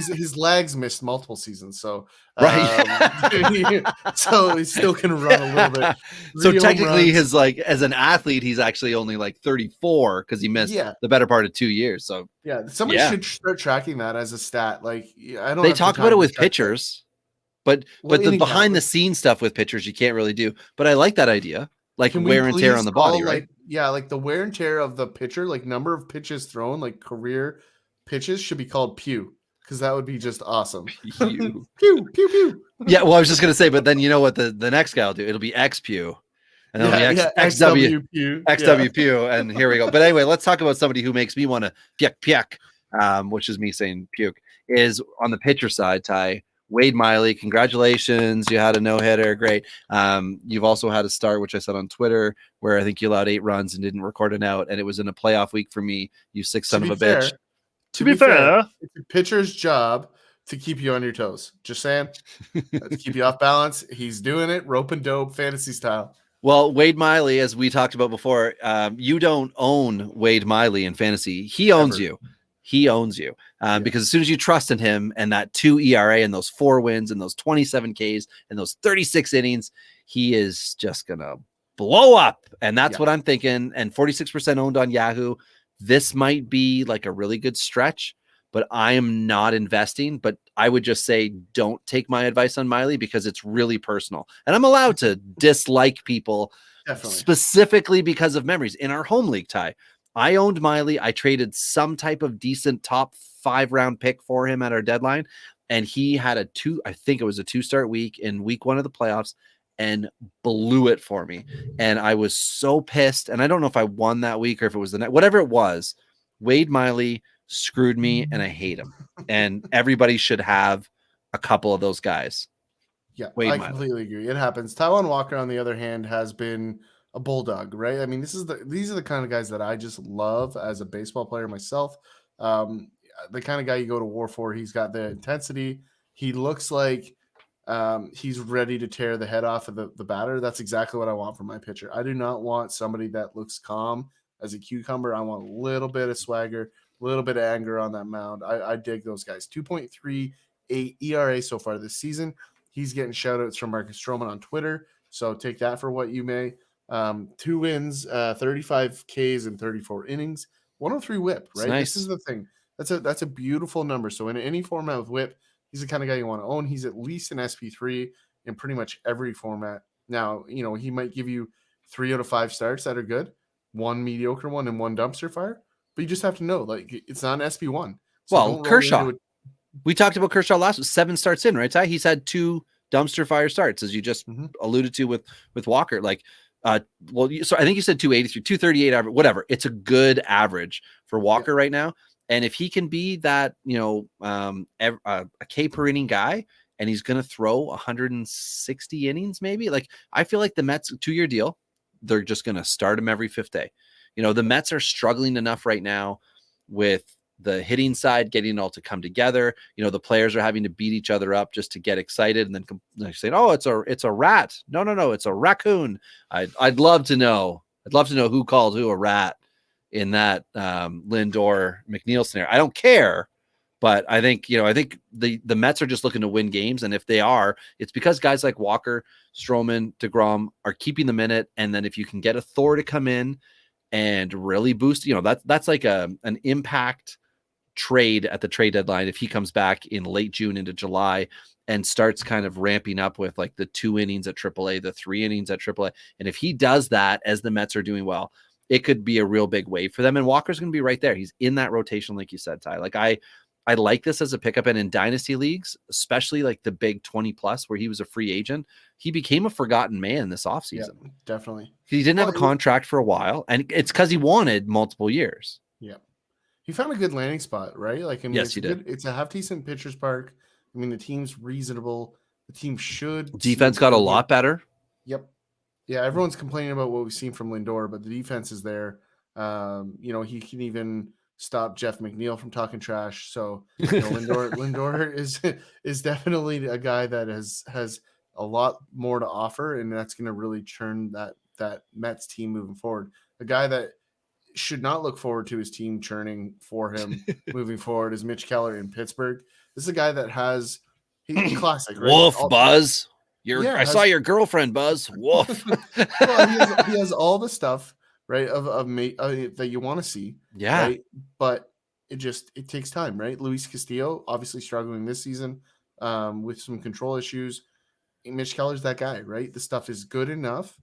his legs missed multiple seasons. So right. So he still can run a little bit. So technically his as an athlete, he's actually only like 34 because he missed the better part of 2 years. So somebody should start tracking that as a stat. Like I don't. They talk about it with pitchers, but the behind the scenes stuff with pitchers you can't really do. But I like that idea. Like wear and tear on the body, right? Like the wear and tear of the pitcher, like number of pitches thrown, like career pitches should be called pew, because that would be just awesome. Pew, pew, pew. Yeah, well, I was just gonna say, but then you know what the next guy will do? It'll be X pew, and it'll be XW pew, XW pew, and here we go. But anyway, let's talk about somebody who makes me want to piek, which is me saying puke. Is on the pitcher side, Ty. Wade Miley, congratulations. You had a no-hitter. Great. You've also had a start, which I said on Twitter, where I think you allowed 8 runs and didn't record an out. And it was in a playoff week for me. You sick son of a bitch. To be fair, it's a pitcher's job to keep you on your toes. Just saying. To keep you off balance. He's doing it. Rope and dope, fantasy style. Well, Wade Miley, as we talked about before, you don't own Wade Miley in fantasy. He owns you. He owns you because as soon as you trust in him and that 2 ERA and those 4 wins and those 27 Ks and those 36 innings, he is just going to blow up. And that's what I'm thinking. And 46% owned on Yahoo. This might be like a really good stretch, but I am not investing. But I would just say don't take my advice on Miley because it's really personal. And I'm allowed to dislike people specifically because of memories. In our home league, Ty, I owned Miley. I traded some type of decent top 5 round pick for him at our deadline. And he had I think it was a 2-start week in week 1 of the playoffs and blew it for me. And I was so pissed. And I don't know if I won that week or if it was the next, whatever it was. Wade Miley screwed me and I hate him. And everybody should have a couple of those guys. Yeah, I completely agree. It happens. Taijuan Walker, on the other hand, has been a bulldog, right? I mean, these are the kind of guys that I just love as a baseball player myself. The kind of guy you go to war for. He's got the intensity. He looks like he's ready to tear the head off of the batter. That's exactly what I want from my pitcher. I do not want somebody that looks calm as a cucumber. I want a little bit of swagger, a little bit of anger on that mound. I dig those guys. 2.38 ERA so far this season. He's getting shout outs from Marcus Stroman on Twitter. So take that for what you may. 2 wins, 35 Ks in 34 innings, 103 whip, right? Nice. This is the thing. That's a beautiful number. So in any format with whip, he's the kind of guy you want to own. He's at least an SP3 in pretty much every format. Now, he might give you 3 out of 5 starts that are good, 1 mediocre one and 1 dumpster fire, but you just have to know, like, it's not an SP1. So well, Kershaw, we talked about Kershaw last week, 7 starts in, right, Ty? He's had 2 dumpster fire starts, as you just alluded to with Walker. Like, so I think you said 283, 238 average, whatever. It's a good average for Walker right now. And if he can be that, a K per inning guy, and he's going to throw 160 innings, maybe, like, I feel like the Mets 2-year deal, they're just going to start him every 5th day. The Mets are struggling enough right now with the hitting side, getting it all to come together. The players are having to beat each other up just to get excited, and then saying, "Oh, it's a rat." No, it's a raccoon. I'd love to know. I'd love to know who called who a rat in that Lindor McNeil scenario. I don't care, but I think the Mets are just looking to win games, and if they are, it's because guys like Walker, Stroman, DeGrom are keeping them in it. And then if you can get a Thor to come in and really boost, that's like an impact trade at the trade deadline, if he comes back in late June into July and starts kind of ramping up with like the 2 innings at AAA, the 3 innings at AAA, and if he does that as the Mets are doing well, it could be a real big wave for them. And Walker's going to be right there. He's in that rotation, like you said, Ty. Like I like this as a pickup, and in dynasty leagues, especially like the big 20 plus where he was a free agent, he became a forgotten man this offseason. Yeah, definitely. He didn't have a contract for a while, and it's because he wanted multiple years. Yeah. He found a good landing spot, right? Like, I mean, yes, he did. It's a half decent pitcher's park. I mean, the team's reasonable. The team should. Defense got a lot better. Yep. Yeah, everyone's complaining about what we've seen from Lindor, but the defense is there. You know, he can even stop Jeff McNeil from talking trash. So you know, Lindor is definitely a guy that has a lot more to offer, and that's going to really churn that Mets team moving forward. A guy that should not look forward to his team churning for him moving forward is Mitch Keller in Pittsburgh. This is a guy that has classic, right? Wolf, Buzz. I saw your girlfriend, Buzz. Woof. Well, he has all the stuff, right, that you want to see. Yeah. Right? But it takes time, right? Luis Castillo obviously struggling this season with some control issues. Mitch Keller's that guy, right? The stuff is good enough,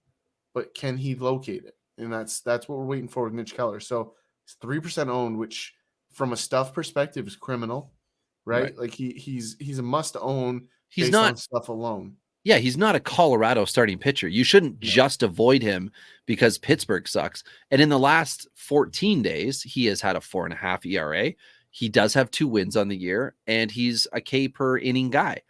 but can he locate it? And that's what we're waiting for with Mitch Keller. So it's 3% owned, which from a stuff perspective is criminal, right? Like he's a must own. He's not on stuff alone. Yeah, he's not a Colorado starting pitcher. You shouldn't just avoid him because Pittsburgh sucks. And in the last 14 days, he has had a 4.5 ERA. He does have 2 wins on the year, and he's a K per inning guy.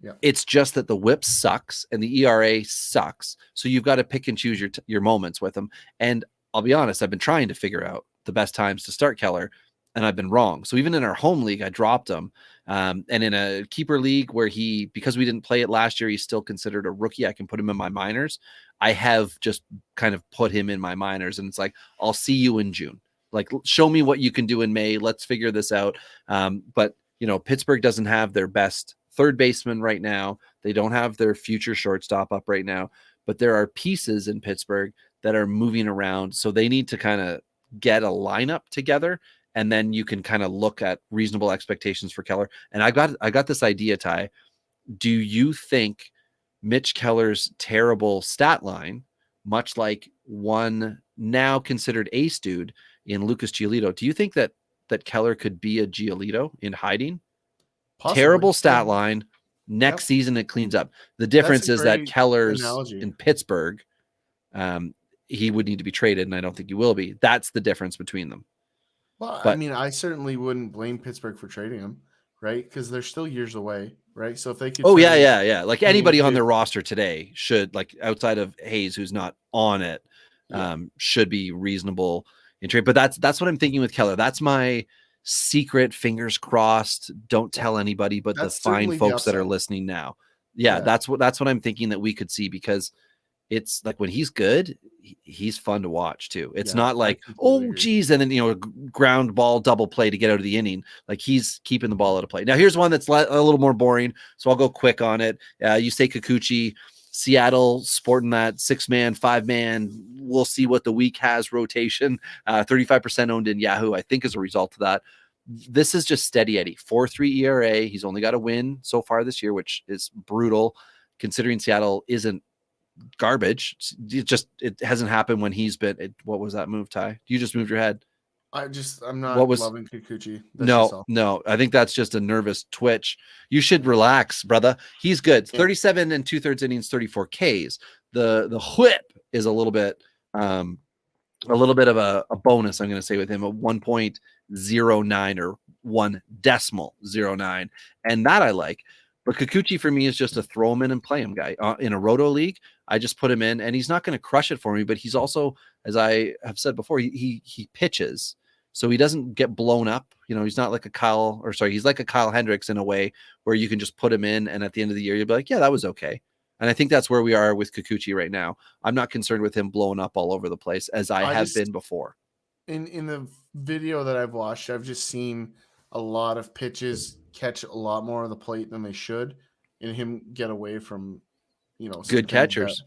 Yeah. It's just that the whip sucks and the ERA sucks. So you've got to pick and choose your moments with him. And I'll be honest, I've been trying to figure out the best times to start Keller, and I've been wrong. So even in our home league, I dropped him. And in a keeper league where because we didn't play it last year, he's still considered a rookie. I can put him in my minors. I have just kind of put him in my minors, and it's like, I'll see you in June. Like, show me what you can do in May. Let's figure this out. But you know, Pittsburgh doesn't have their best third baseman right now. They don't have their future shortstop up right now, but there are pieces in Pittsburgh that are moving around. So they need to kind of get a lineup together, and then you can kind of look at reasonable expectations for Keller. And I got this idea, Ty. Do you think Mitch Keller's terrible stat line, much like one now considered ace dude in Lucas Giolito, do you think that Keller could be a Giolito in hiding? Possibly. Terrible stat line. Next season it cleans up. The difference is that Keller's in Pittsburgh, he would need to be traded, and I don't think he will be. That's the difference between them. Well, I mean, I certainly wouldn't blame Pittsburgh for trading him, right? Because they're still years away, right? So if they could, like anybody on their roster today should, like outside of Hayes, who's not on it, should be reasonable in trade. But that's what I'm thinking with Keller. That's my secret, fingers crossed, don't tell anybody but the fine folks that are listening now. That's what I'm thinking that we could see, because it's like when he's good, he's fun to watch too. It's not like, geez, and then, you know, ground ball double play to get out of the inning. Like, he's keeping the ball out of play. Now here's one that's a little more boring, so I'll go quick on it. You say Kikuchi. Seattle sporting that 6-man, 5-man. We'll see what the week has rotation. 35% owned in Yahoo, I think, as a result of that. This is just steady Eddie. 4.3 ERA. He's only got a win so far this year, which is brutal considering Seattle isn't garbage. It hasn't happened when he's been. What was that move, Ty? You just moved your head. I'm not loving Kikuchi. No. I think that's just a nervous twitch. You should relax, brother. He's good. 37 and 2/3 innings, 34 Ks. The whip is a little bit of a bonus, I'm going to say, with him, a 1.09 or 1.09. And that I like. But Kikuchi for me is just a throw him in and play him guy. In a roto league, I just put him in, and he's not going to crush it for me, but he's also, as I have said before, he pitches. So he doesn't get blown up. You know, he's not like he's like a Kyle Hendricks in a way where you can just put him in, and at the end of the year, you'll be like, yeah, that was okay. And I think that's where we are with Kikuchi right now. I'm not concerned with him blowing up all over the place as I have been before. In the video that I've watched, I've just seen a lot of pitches catch a lot more of the plate than they should, and him get away from, you know, good catchers.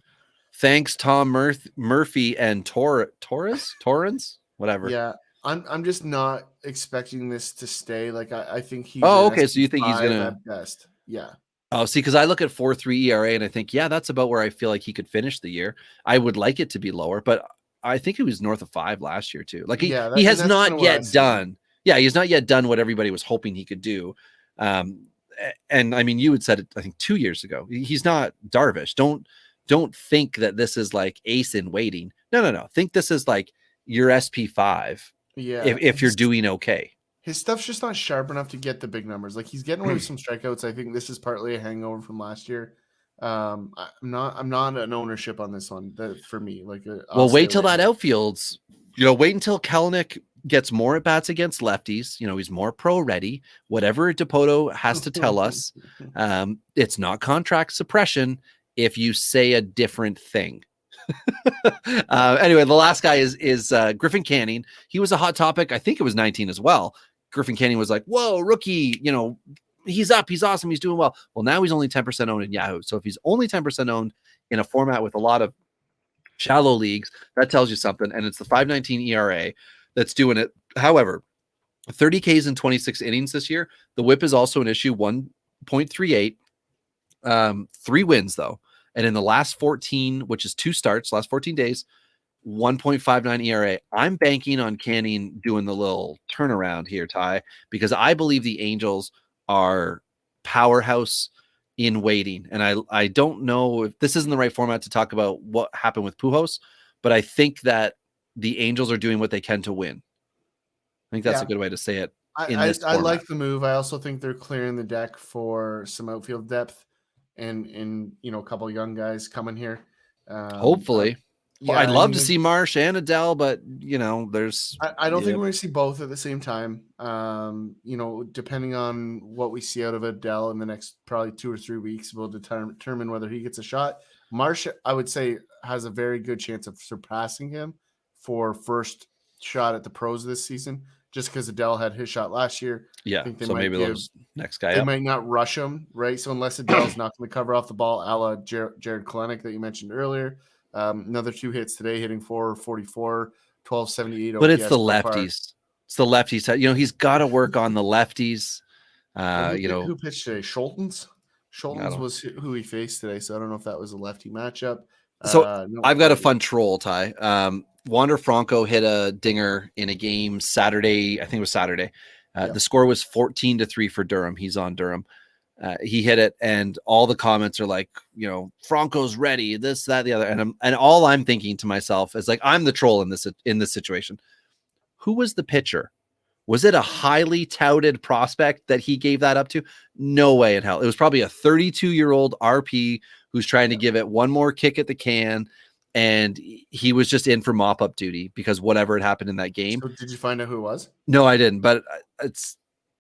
Thanks, Tom Murphy and Torrens, whatever. Yeah. I'm just not expecting this to stay. Like I think he's Oh, an okay. So you think he's SP5 gonna? at best. Yeah. Oh, see, because I look at 4.3 ERA and I think, yeah, that's about where I feel like he could finish the year. I would like it to be lower, but I think he was north of 5 last year too. Like he And has that's kinda not what I yet see. done. Yeah, he's not yet done what everybody was hoping he could do. And I mean, you had said it, I think 2 years ago. He's not Darvish. Don't think that this is like ace in waiting. No. Think this is like your SP5 Yeah. if you're doing okay. His stuff's just not sharp enough to get the big numbers. Like he's getting away with some strikeouts. I think this is partly a hangover from last year. I'm not an ownership on this one for me. Like, Well, wait till that outfield's, wait until Kelenic gets more at bats against lefties. He's more pro ready. Whatever DePoto has to tell us, it's not contract suppression if you say a different thing. Anyway, the last guy is Griffin Canning. He was a hot topic. I think it was 19 as well. Griffin Canning was like, whoa, rookie, he's up, he's awesome, he's doing well. Well, now he's only 10% owned in Yahoo. So if he's only 10% owned in a format with a lot of shallow leagues, that tells you something. And it's the 5.19 ERA that's doing it. However, 30 Ks in 26 innings this year. The whip is also an issue, 1.38. 3 wins though. And in the last 14, which is 2 starts, last 14 days, 1.59 ERA. I'm banking on Canning doing the little turnaround here, Ty, because I believe the Angels are powerhouse in waiting. And I don't know if this isn't the right format to talk about what happened with Pujols, but I think that the Angels are doing what they can to win. I think that's a good way to say it. I like the move. I also think they're clearing the deck for some outfield depth and a couple young guys coming here. Hopefully. Well, I'd love to see Marsh and Adele, but there's. I don't think we're going to see both at the same time. Depending on what we see out of Adele in the next probably 2 or 3 weeks, will determine whether he gets a shot. Marsh, I would say, has a very good chance of surpassing him for first shot at the pros this season, just because Adele had his shot last year. Yeah, so maybe those next guy. They might not rush him, right? So unless Adele's not going to cover off the ball, a la Jared Kelenic that you mentioned earlier. Another 2 hits today, hitting 444, 1278. But it's the lefties. It's the lefties. He's got to work on the lefties. Who pitched today? Schultens was who he faced today. So I don't know if that was a lefty matchup. So I've got a fun troll, Ty. Wander Franco hit a dinger in a game Saturday. I think it was Saturday. The score was 14-3 for Durham. He's on Durham. He hit it, and all the comments are like, Franco's ready, this, that, the other. And all I'm thinking to myself is like, I'm the troll in this situation. Who was the pitcher? Was it a highly touted prospect that he gave that up to? No way in hell. It was probably a 32-year-old RP who's trying to give it one more kick at the can. And he was just in for mop-up duty because whatever had happened in that game. So did you find out who it was? No, I didn't. But it's,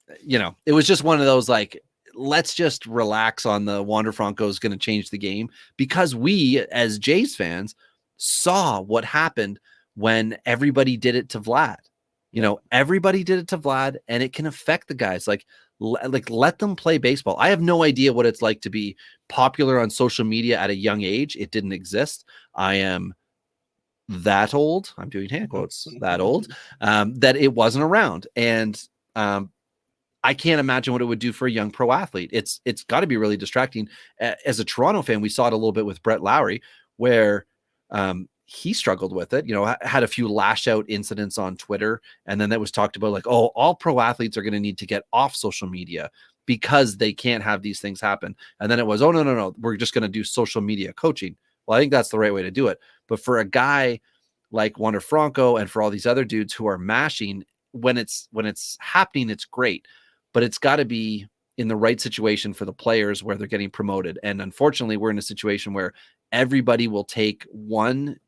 it was just one of those, like, let's just relax on the Wander Franco is going to change the game, because we, as Jays fans, saw what happened when everybody did it to Vlad. Everybody did it to Vlad, and it can affect the guys. Like let them play baseball. I have no idea what it's like to be popular on social media at a young age. It didn't exist. I am that old. I'm doing hand quotes. That old. That it wasn't around, and I can't imagine what it would do for a young pro athlete. It's got to be really distracting. As a Toronto fan, we saw it a little bit with Brett Lowry, where he struggled with it, had a few lash out incidents on Twitter. And then that was talked about like, oh, all pro athletes are going to need to get off social media because they can't have these things happen. And then it was, oh, no. We're just going to do social media coaching. Well, I think that's the right way to do it. But for a guy like Wander Franco and for all these other dudes who are mashing, when it's happening, it's great, but it's got to be in the right situation for the players where they're getting promoted. And unfortunately, we're in a situation where everybody will take one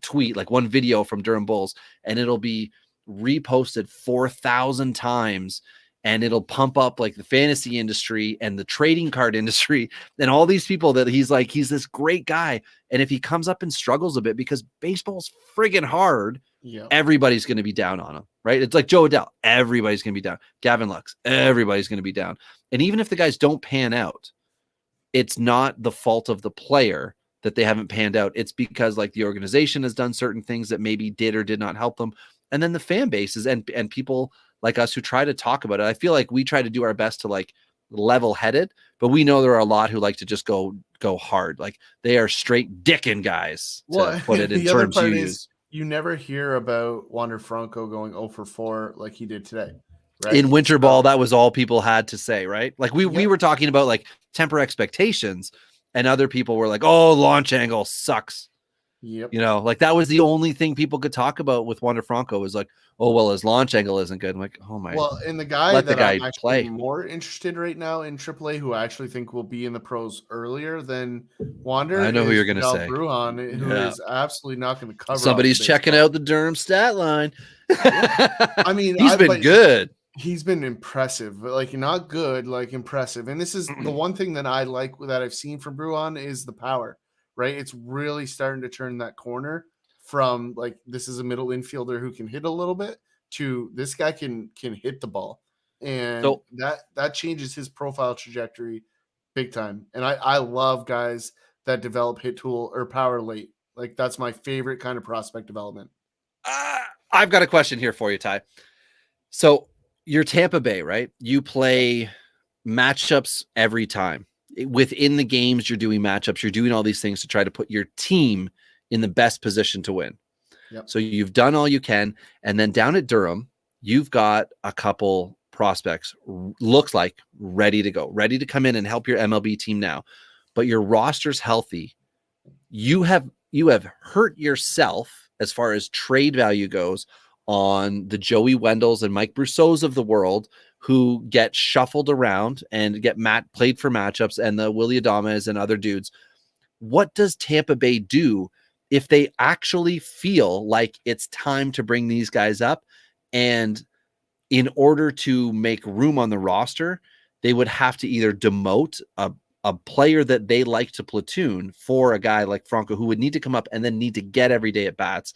tweet, like one video from Durham Bulls, and it'll be reposted 4,000 times, and it'll pump up like the fantasy industry and the trading card industry and all these people that he's this great guy. And if he comes up and struggles a bit, because baseball's friggin' hard, everybody's going to be down on him, right? It's like Joe Adele. Everybody's going to be down. Gavin Lux. Everybody's going to be down. And even if the guys don't pan out, it's not the fault of the player that they haven't panned out. It's because like the organization has done certain things that maybe did or did not help them, and then the fan bases and people like us who try to talk about it. I feel like we try to do our best to like level-headed, but we know there are a lot who like to just go hard. Like they are straight dicking guys, to put it in the other terms part you is use. you never hear about Wander Franco going 0 for 4 like he did today, right? In winter ball, that was all people had to say, right? Like we were talking about like temper expectations, and other people were like, "Oh, launch angle sucks." Yep. You know, like that was the only thing people could talk about with Wander Franco was like, "Oh, well, his launch angle isn't good." I'm like, "Oh my." Well, and the guy let the that I'm guy actually play. more interested right now in AAA, who I actually think will be in the pros earlier than Wander, I know who is you're gonna Vidal say. Brujan, who Yeah. is absolutely knocking the cover Somebody's off the checking baseball. out the Durham stat line. I mean, he's been good. He's been impressive, but like not good, like impressive. And this is the one thing that I like that I've seen from Brujan is the power, right? It's really starting to turn that corner from like this is a middle infielder who can hit a little bit to this guy can hit the ball. And So that changes his profile trajectory big time. And I love guys that develop hit tool or power late. Like that's my favorite kind of prospect development. I've got a question here for you, Ty. So you're Tampa Bay, right? You play matchups every time. Within the games, you're doing matchups. You're doing all these things to try to put your team in the best position to win. Yep. So you've done all you can. And then down at Durham, you've got a couple prospects, looks like ready to go, ready to come in and help your MLB team now. But your roster's healthy. You have hurt yourself as far as trade value goes on the Joey Wendells and Mike Brousseaus of the world, who get shuffled around and get played for matchups, and the Willy Adames and other dudes. What does Tampa Bay do if they actually feel like it's time to bring these guys up? And in order to make room on the roster, they would have to either demote a player that they like to platoon for a guy like Franco, who would need to come up and then need to get every day at bats,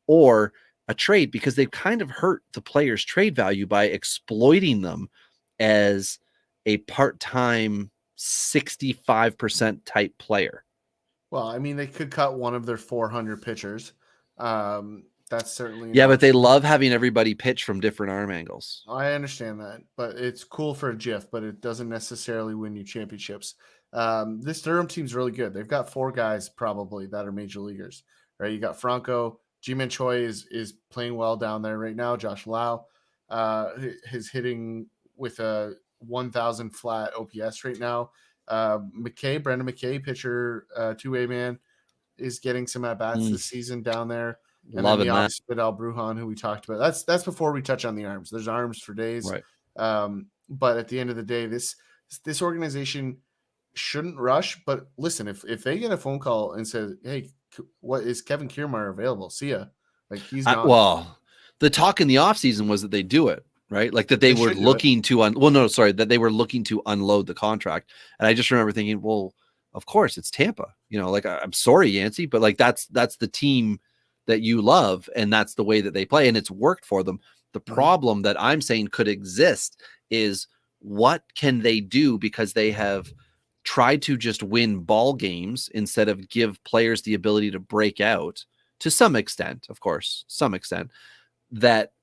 or a trade, because they've kind of hurt the player's trade value by exploiting them as a part-time 65% type player. Well, I mean, they could cut one of their 400 pitchers. That's certainly but they love having everybody pitch from different arm angles. I understand that, but it's cool for a GIF, but it doesn't necessarily win you championships. This Durham team's really good. They've got 4 guys probably that are major leaguers, right? You got Franco, Ji-Man Choi is playing well down there right now. Josh Lau is hitting with a 1,000 flat OPS right now. Brendan McKay, pitcher, 2A man, is getting some at-bats this season down there. And Loving then that. Vidal Brujan, who we talked about. That's before we touch on the arms. There's arms for days. Right. But at the end of the day, this organization shouldn't rush. But listen, if they get a phone call and says, "Hey, what is Kevin Kiermaier available? See ya." Like he's not. Well, the talk in the offseason was that they do it, right? Like that they were looking to that they were looking to unload the contract. And I just remember thinking, well, of course it's Tampa. You know, like I'm sorry, Yancey, but like that's the team that you love, and that's the way that they play, and it's worked for them. The problem that I'm saying could exist is what can they do, because they have tried to just win ball games instead of give players the ability to break out to some extent, of course, that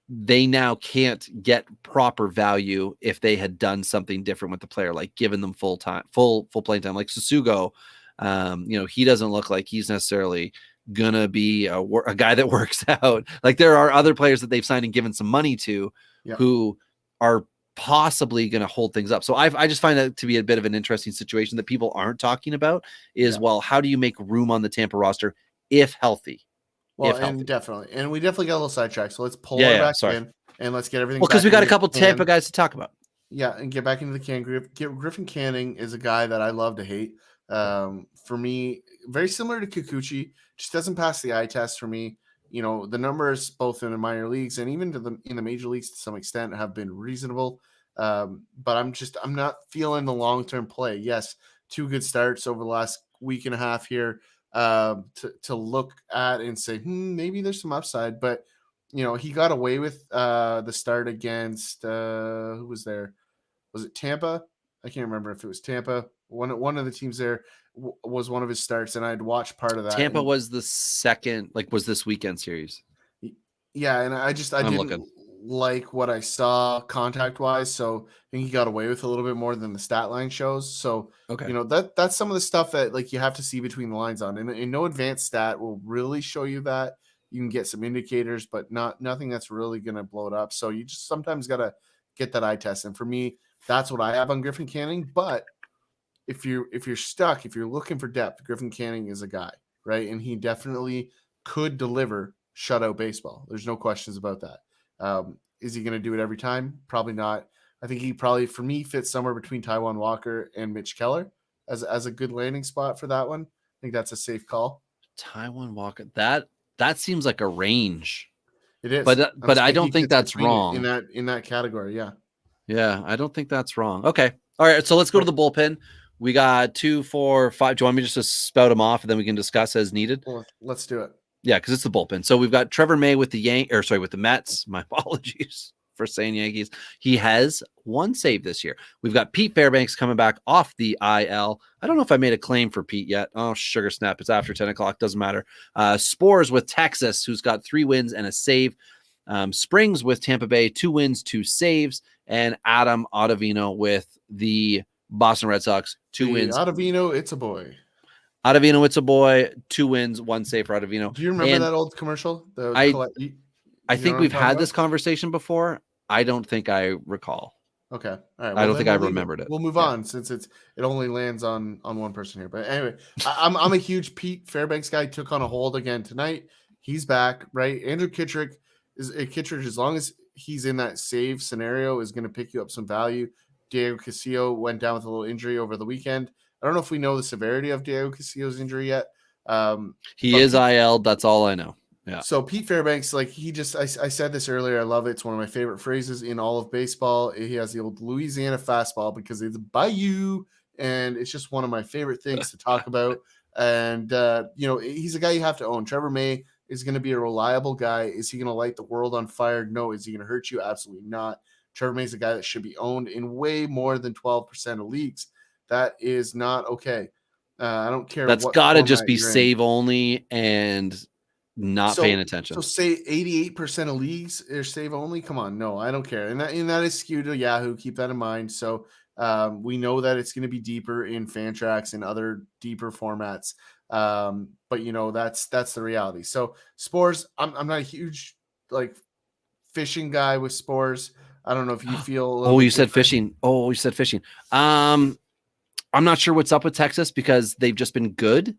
they now can't get proper value if they had done something different with the player, like giving them full playing time, like Susugo. He doesn't look like he's necessarily gonna be a guy that works out. Like there are other players that they've signed and given some money to who are possibly going to hold things up. So I just find that to be a bit of an interesting situation that people aren't talking about is, well, how do you make room on the Tampa roster if healthy? Well, definitely. And we definitely got a little sidetracked. So let's pull it back in and let's get everything. Well, because we got a couple Tampa guys to talk about. Yeah, and get back into the can. Griffin Canning is a guy that I love to hate. For me, very similar to Kikuchi, just doesn't pass the eye test for me. You know, the numbers both in the minor leagues and even in the major leagues to some extent have been reasonable. But I'm not feeling the long-term play. Yes, 2 good starts over the last week and a half here to look at and say, maybe there's some upside. But, you know, he got away with the start against who was there? Was it Tampa? I can't remember if it was Tampa. One of the teams there was one of his starts, and I'd watched part of that. Tampa was the second, was this weekend series. Yeah, and I didn't looking. like what I saw contact wise, so I think he got away with a little bit more than the stat line shows. So Okay. that's some of the stuff that like you have to see between the lines on, and no advanced stat will really show you that. You can get some indicators, but nothing that's really going to blow it up. So you just sometimes got to get that eye test, and for me, that's what I have on Griffin Canning. But if you're stuck, if you're looking for depth, Griffin Canning is a guy, right? And he definitely could deliver shutout baseball. There's no questions about that. Is he going to do it every time? Probably not. I think he probably, for me, fits somewhere between Taijuan Walker and Mitch Keller as a good landing spot for that one. I think that's a safe call. Taijuan Walker. That seems like a range. It is, but I don't think that's wrong in that category. Yeah. Yeah, I don't think that's wrong. Okay. All right. So let's go to the bullpen. We got 2, 4, 5. Do you want me just to spout them off and then we can discuss as needed? Well, let's do it. Yeah, because it's the bullpen. So we've got Trevor May with with the Mets. My apologies for saying Yankees. He has 1 save this year. We've got Pete Fairbanks coming back off the IL. I don't know if I made a claim for Pete yet. Oh, sugar snap. It's after 10 o'clock. Doesn't matter. Spores with Texas, who's got 3 wins and a save. Springs with Tampa Bay, 2 wins, 2 saves. And Adam Ottavino with the Boston Red Sox, 2 wins. Ottavino, it's a boy. Ottavino, it's a boy. 2 wins, 1 save for Ottavino. Do you remember that old commercial? I think we've had this conversation before. I don't think I recall. Okay. All right. Well, I don't think I remembered it. We'll move on since it only lands on one person here. But anyway, I'm a huge Pete Fairbanks guy. Took on a hold again tonight. He's back, right? Andrew Kittredge as long as he's in that save scenario, is going to pick you up some value. Diego Castillo went down with a little injury over the weekend. I don't know if we know the severity of Diego Castillo's injury yet. He is IL. That's all I know. Yeah. So Pete Fairbanks, like I said this earlier. I love it. It's one of my favorite phrases in all of baseball. He has the old Louisiana fastball because it's Bayou, and it's just one of my favorite things to talk about. And he's a guy you have to own. Trevor May is going to be a reliable guy. Is he going to light the world on fire? No. Is he going to hurt you? Absolutely not. Trevor May is a guy that should be owned in way more than 12% of leagues. That is not okay. I don't care. That's got to just be save only and not paying attention. So say 88% of leagues are save only. Come on. No, I don't care. And that is skewed to Yahoo. Keep that in mind. So we know that it's going to be deeper in Fantrax and other deeper formats. But that's the reality. So Spores, I'm not a huge fishing guy with Spores. I don't know if you feel. You said fishing. You said fishing. I'm not sure what's up with Texas because they've just been good.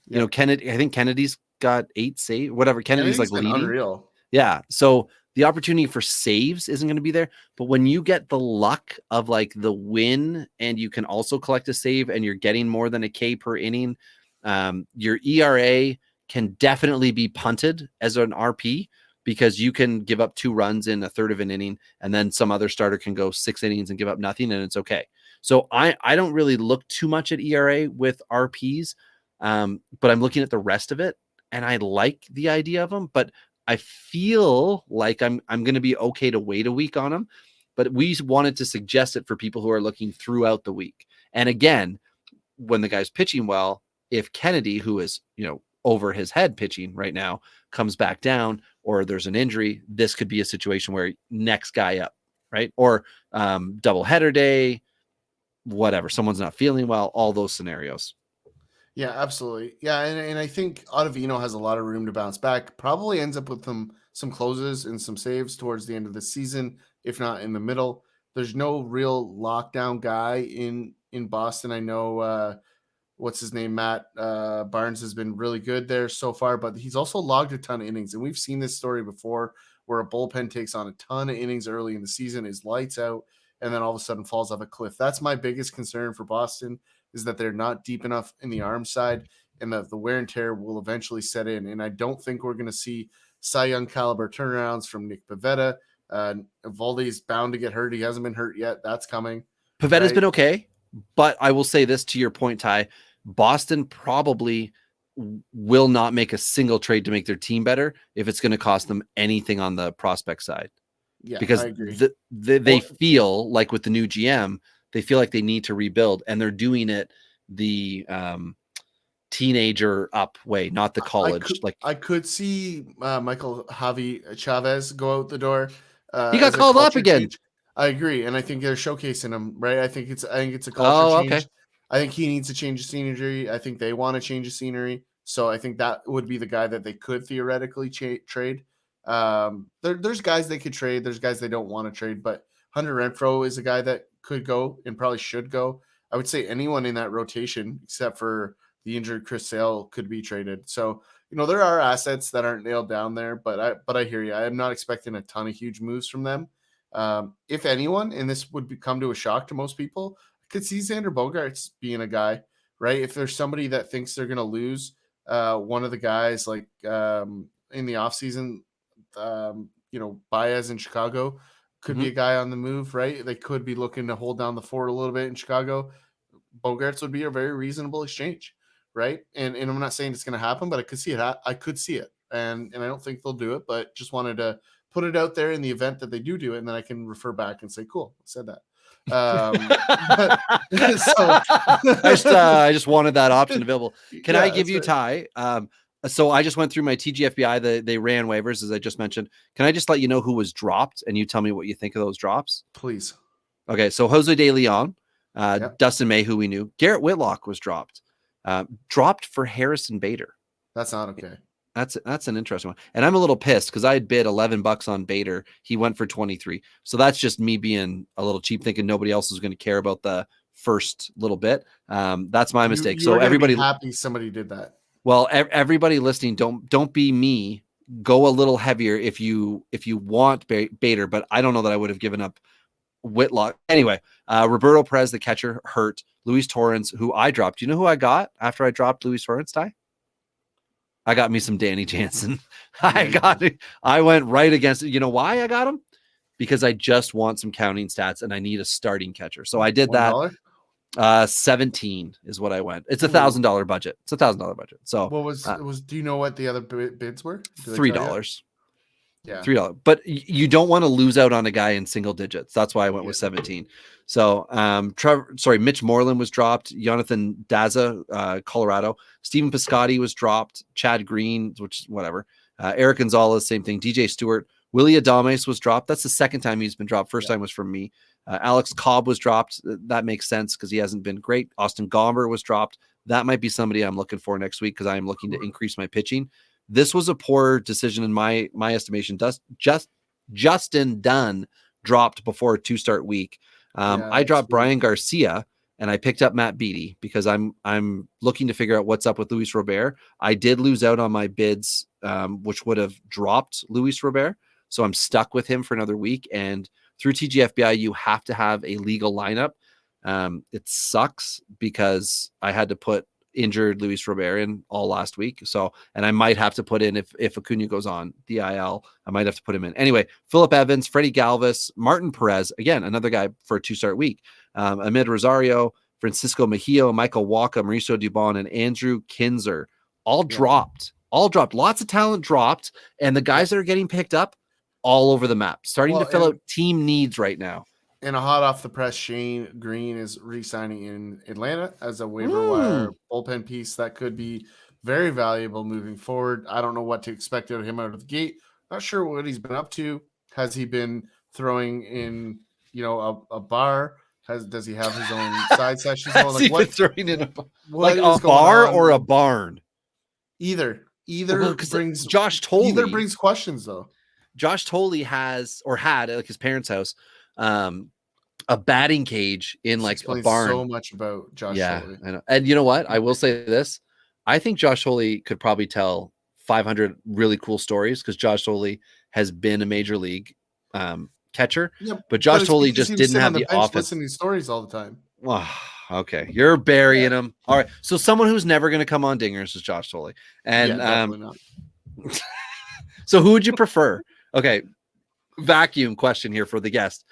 Yeah. Kennedy. I think Kennedy's got 8 saves. Whatever. Kennedy's leading. Unreal. Yeah. So the opportunity for saves isn't going to be there. But when you get the luck of the win and you can also collect a save and you're getting more than a K per inning, your ERA can definitely be punted as an RP. Because you can give up 2 runs in a third of an inning, and then some other starter can go 6 innings and give up nothing, and it's okay. So I don't really look too much at ERA with RPs, but I'm looking at the rest of it, and I like the idea of them. But I feel like I'm going to be okay to wait a week on them. But we wanted to suggest it for people who are looking throughout the week. And again, when the guy's pitching well, if Kennedy, who is over his head pitching right now, comes back down, or there's an injury, this could be a situation where next guy up, right? Or double header day, whatever. Someone's not feeling well, all those scenarios. Yeah, absolutely. Yeah, and I think Ottavino has a lot of room to bounce back. Probably ends up with some closes and some saves towards the end of the season, if not in the middle. There's no real lockdown guy in Boston. I know what's his name? Matt Barnes has been really good there so far, but he's also logged a ton of innings. And we've seen this story before where a bullpen takes on a ton of innings early in the season, is lights out, and then all of a sudden falls off a cliff. That's my biggest concern for Boston, is that they're not deep enough in the arm side, and the wear and tear will eventually set in. And I don't think we're going to see Cy Young caliber turnarounds from Nick Pivetta. Evaldi's bound to get hurt. He hasn't been hurt yet. That's coming. Pivetta's been okay, but I will say this to your point, Ty. Boston probably will not make a single trade to make their team better if it's going to cost them anything on the prospect side. Yeah, because they feel like with the new GM, they feel like they need to rebuild, and they're doing it the teenager up way, not the college. I could see Michael Javi Chavez go out the door. He got as a called up culture again. change. I agree, and I think they're showcasing him, right? I think it's a culture Oh, change. okay. I think he needs to change the scenery. I think they want to change the scenery. So I think that would be the guy that they could theoretically trade. There's guys they could trade. There's guys they don't want to trade, but Hunter Renfro is a guy that could go and probably should go. I would say anyone in that rotation except for the injured Chris Sale could be traded. So, there are assets that aren't nailed down there, but I hear you. I am not expecting a ton of huge moves from them. If anyone, and this would come to a shock to most people, I could see Xander Bogaerts being a guy, right? If there's somebody that thinks they're going to lose one of the guys like in the offseason, Baez in Chicago could be a guy on the move, right? They could be looking to hold down the fort a little bit in Chicago. Bogaerts would be a very reasonable exchange, right? And I'm not saying it's going to happen, but I could see it. I could see it, and I don't think they'll do it, but just wanted to put it out there in the event that they do it, and then I can refer back and say, "Cool, I said that." I just wanted that option available. Can I give you Ty? So I just went through my TGFBI. They ran waivers, as I just mentioned. Can I just let you know who was dropped, and you tell me what you think of those drops? Please. Okay, so Jose De Leon, Dustin May, who we knew. Garrett Whitlock was dropped. Dropped for Harrison Bader. That's not okay. That's an interesting one. And I'm a little pissed because I had bid $11 on Bader. He went for 23. So that's just me being a little cheap, thinking nobody else is going to care about the first little bit. That's my mistake. So everybody happy somebody did that. Well, everybody listening, don't be me. Go a little heavier if you want Bader, but I don't know that I would have given up Whitlock. Anyway, Roberto Perez, the catcher, hurt. Luis Torrens, who I dropped. Do you know who I got after I dropped Luis Torrens, Ty? I got me some Danny Jansen. I went right against it. You know why I got him? Because I just want some counting stats and I need a starting catcher. So I did $1? that. 17 is what I went. It's $1,000 budget. It's $1,000 budget. So what was do you know what the other bids were? $3. Yeah, $3. But you don't want to lose out on a guy in single digits. That's why I went with 17. So Mitch Moreland was dropped. Jonathan Daza, Colorado. Stephen Piscotty was dropped. Chad Green, which whatever. Eric Gonzalez, same thing. DJ Stewart. Willie Adames was dropped. That's the second time he's been dropped. First time was from me. Alex Cobb was dropped. That makes sense because he hasn't been great. Austin Gomber was dropped. That might be somebody I'm looking for next week because I am looking to increase my pitching. This was a poor decision in my estimation. Justin Dunn dropped before a 2-start week. I dropped Brian Garcia and I picked up Matt Beattie because I'm looking to figure out what's up with Luis Robert. I did lose out on my bids, which would have dropped Luis Robert. So I'm stuck with him for another week. And through TGFBI, you have to have a legal lineup. It sucks because I had to put injured Luis Robert in all last week. So, and I might have to put in if Acuna goes on DIL, I might have to put him in. Anyway, Phillip Evans, Freddie Galvis, Martin Perez, again, another guy for a 2-start week. Amid Rosario, Francisco Mejia, Michael Walker, Mauricio Dubon, and Andrew Kinzer all dropped. Lots of talent dropped. And the guys that are getting picked up all over the map, starting to fill out team needs right now. And a hot off the press, Shane Green is re-signing in Atlanta as a waiver wire bullpen piece that could be very valuable moving forward. I don't know what to expect out of him out of the gate. Not sure what he's been up to. Has he been throwing in, a bar? Does he have his own side sessions? Has he been throwing in a bar or a barn? Either brings Josh Tolley. Either brings questions though. Josh Tolley has or had at his parents' house a batting cage in like a barn. So much about Josh Tolley. I know. And you know what? I will say this. I think Josh Tolley could probably tell 500 really cool stories because Josh Tolley has been a major league catcher. Yeah, but Josh Tolley just didn't have the offense. Listening to stories all the time. Oh, okay. You're burying him. All right. So someone who's never going to come on Dingers is Josh Tolley. And definitely not. So who would you prefer? Okay. Vacuum question here for the guest.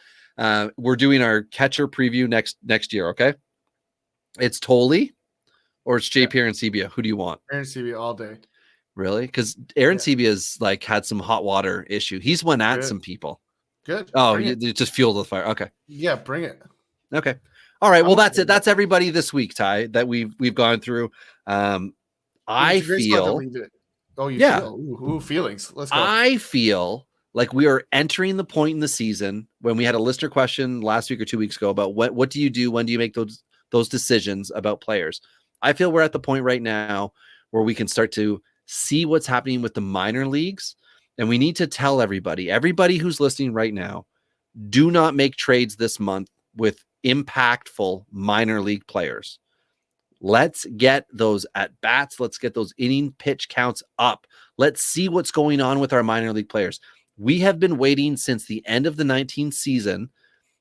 We're doing our catcher preview next year. Okay. It's Tolley or it's JP Arancibia. Who do you want? Arancibia all day. Really? Because Arancibia's like had some hot water issue. He's went at some people. Good. Oh, you just fueled the fire. Okay. Yeah, bring it. Okay. All right. Well, that's it. That's everybody this week, Ty, that we've gone through. I It's a great spot to feel, leave it. Oh, you yeah, feel? Ooh, feelings. Let's go. I feel like we are entering the point in the season when we had a listener question last week or 2 weeks ago about what do you do? When do you make those decisions about players? I feel we're at the point right now where we can start to see what's happening with the minor leagues. And we need to tell everybody who's listening right now, do not make trades this month with impactful minor league players. Let's get those at bats. Let's get those inning pitch counts up. Let's see what's going on with our minor league players. We have been waiting since the end of the 19th season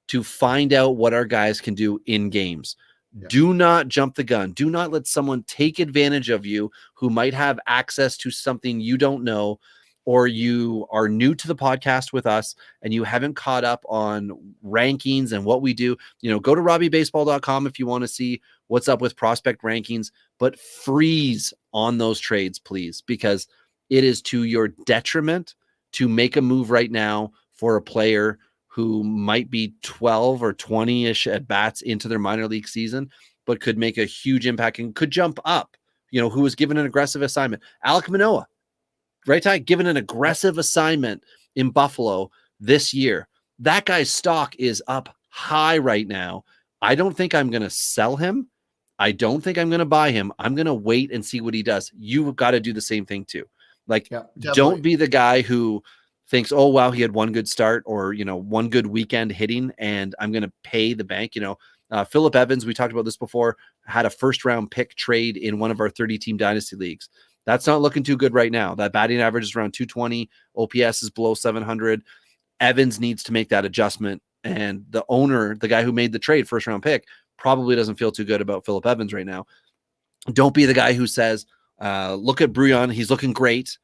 to find out what our guys can do in games. Yeah. Do not jump the gun. Do not let someone take advantage of you who might have access to something you don't know, or you are new to the podcast with us and you haven't caught up on rankings and what we do. Go to robbiebaseball.com if you want to see what's up with prospect rankings, but freeze on those trades, please, because it is to your detriment to make a move right now for a player who might be 12 or 20-ish at bats into their minor league season, but could make a huge impact and could jump up, who was given an aggressive assignment. Alek Manoah, right, Ty, given an aggressive assignment in Buffalo this year. That guy's stock is up high right now. I don't think I'm going to sell him. I don't think I'm going to buy him. I'm going to wait and see what he does. You've got to do the same thing too. Don't be the guy who thinks, oh, wow, he had one good start or, one good weekend hitting and I'm going to pay the bank. Phillip Evans, we talked about this before, had a first-round pick trade in one of our 30-team dynasty leagues. That's not looking too good right now. That batting average is around 220. OPS is below 700. Evans needs to make that adjustment. And the owner, the guy who made the trade, first-round pick, probably doesn't feel too good about Phillip Evans right now. Don't be the guy who says, look at Bruyan. He's looking great.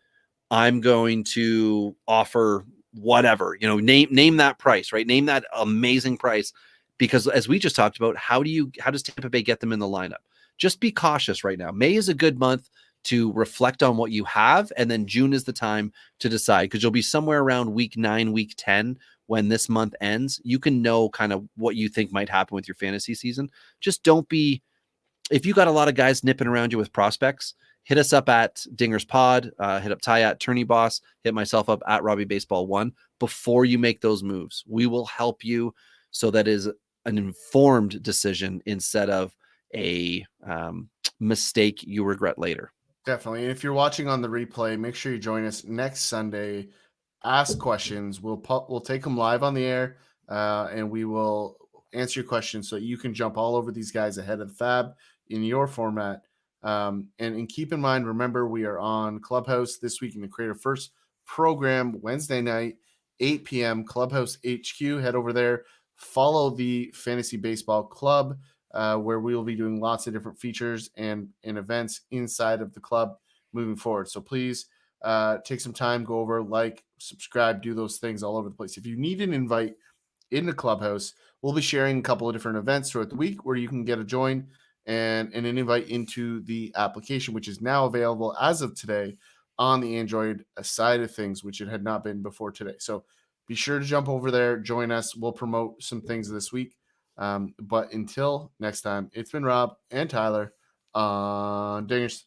I'm going to offer whatever, name that price, right? Name that amazing price. Because as we just talked about, how does Tampa Bay get them in the lineup? Just be cautious right now. May is a good month to reflect on what you have. And then June is the time to decide, because you'll be somewhere around week 9, week 10, when this month ends. You can know kind of what you think might happen with your fantasy season. Just don't be, if you got a lot of guys nipping around you with prospects, hit us up at Dingers Pod, hit up Ty at Tourney Boss, hit myself up at Robbie Baseball 1 before you make those moves. We will help you so that is an informed decision instead of a mistake you regret later. Definitely. And if you're watching on the replay, make sure you join us next Sunday. Ask questions. We'll take them live on the air, and we will answer your questions so you can jump all over these guys ahead of the FAAB in your format. And keep in mind, remember, we are on Clubhouse this week in the Creator First program, Wednesday night, 8 p.m., Clubhouse HQ. Head over there. Follow the Fantasy Baseball Club, where we will be doing lots of different features and events inside of the club moving forward. So please take some time, go over, subscribe, do those things all over the place. If you need an invite in the Clubhouse, we'll be sharing a couple of different events throughout the week where you can get a join and an invite into the application, which is now available as of today on the Android side of things, which it had not been before today. So be sure to jump over there, join us. We'll promote some things this week. But until next time, it's been Rob and Tyler on Dingers.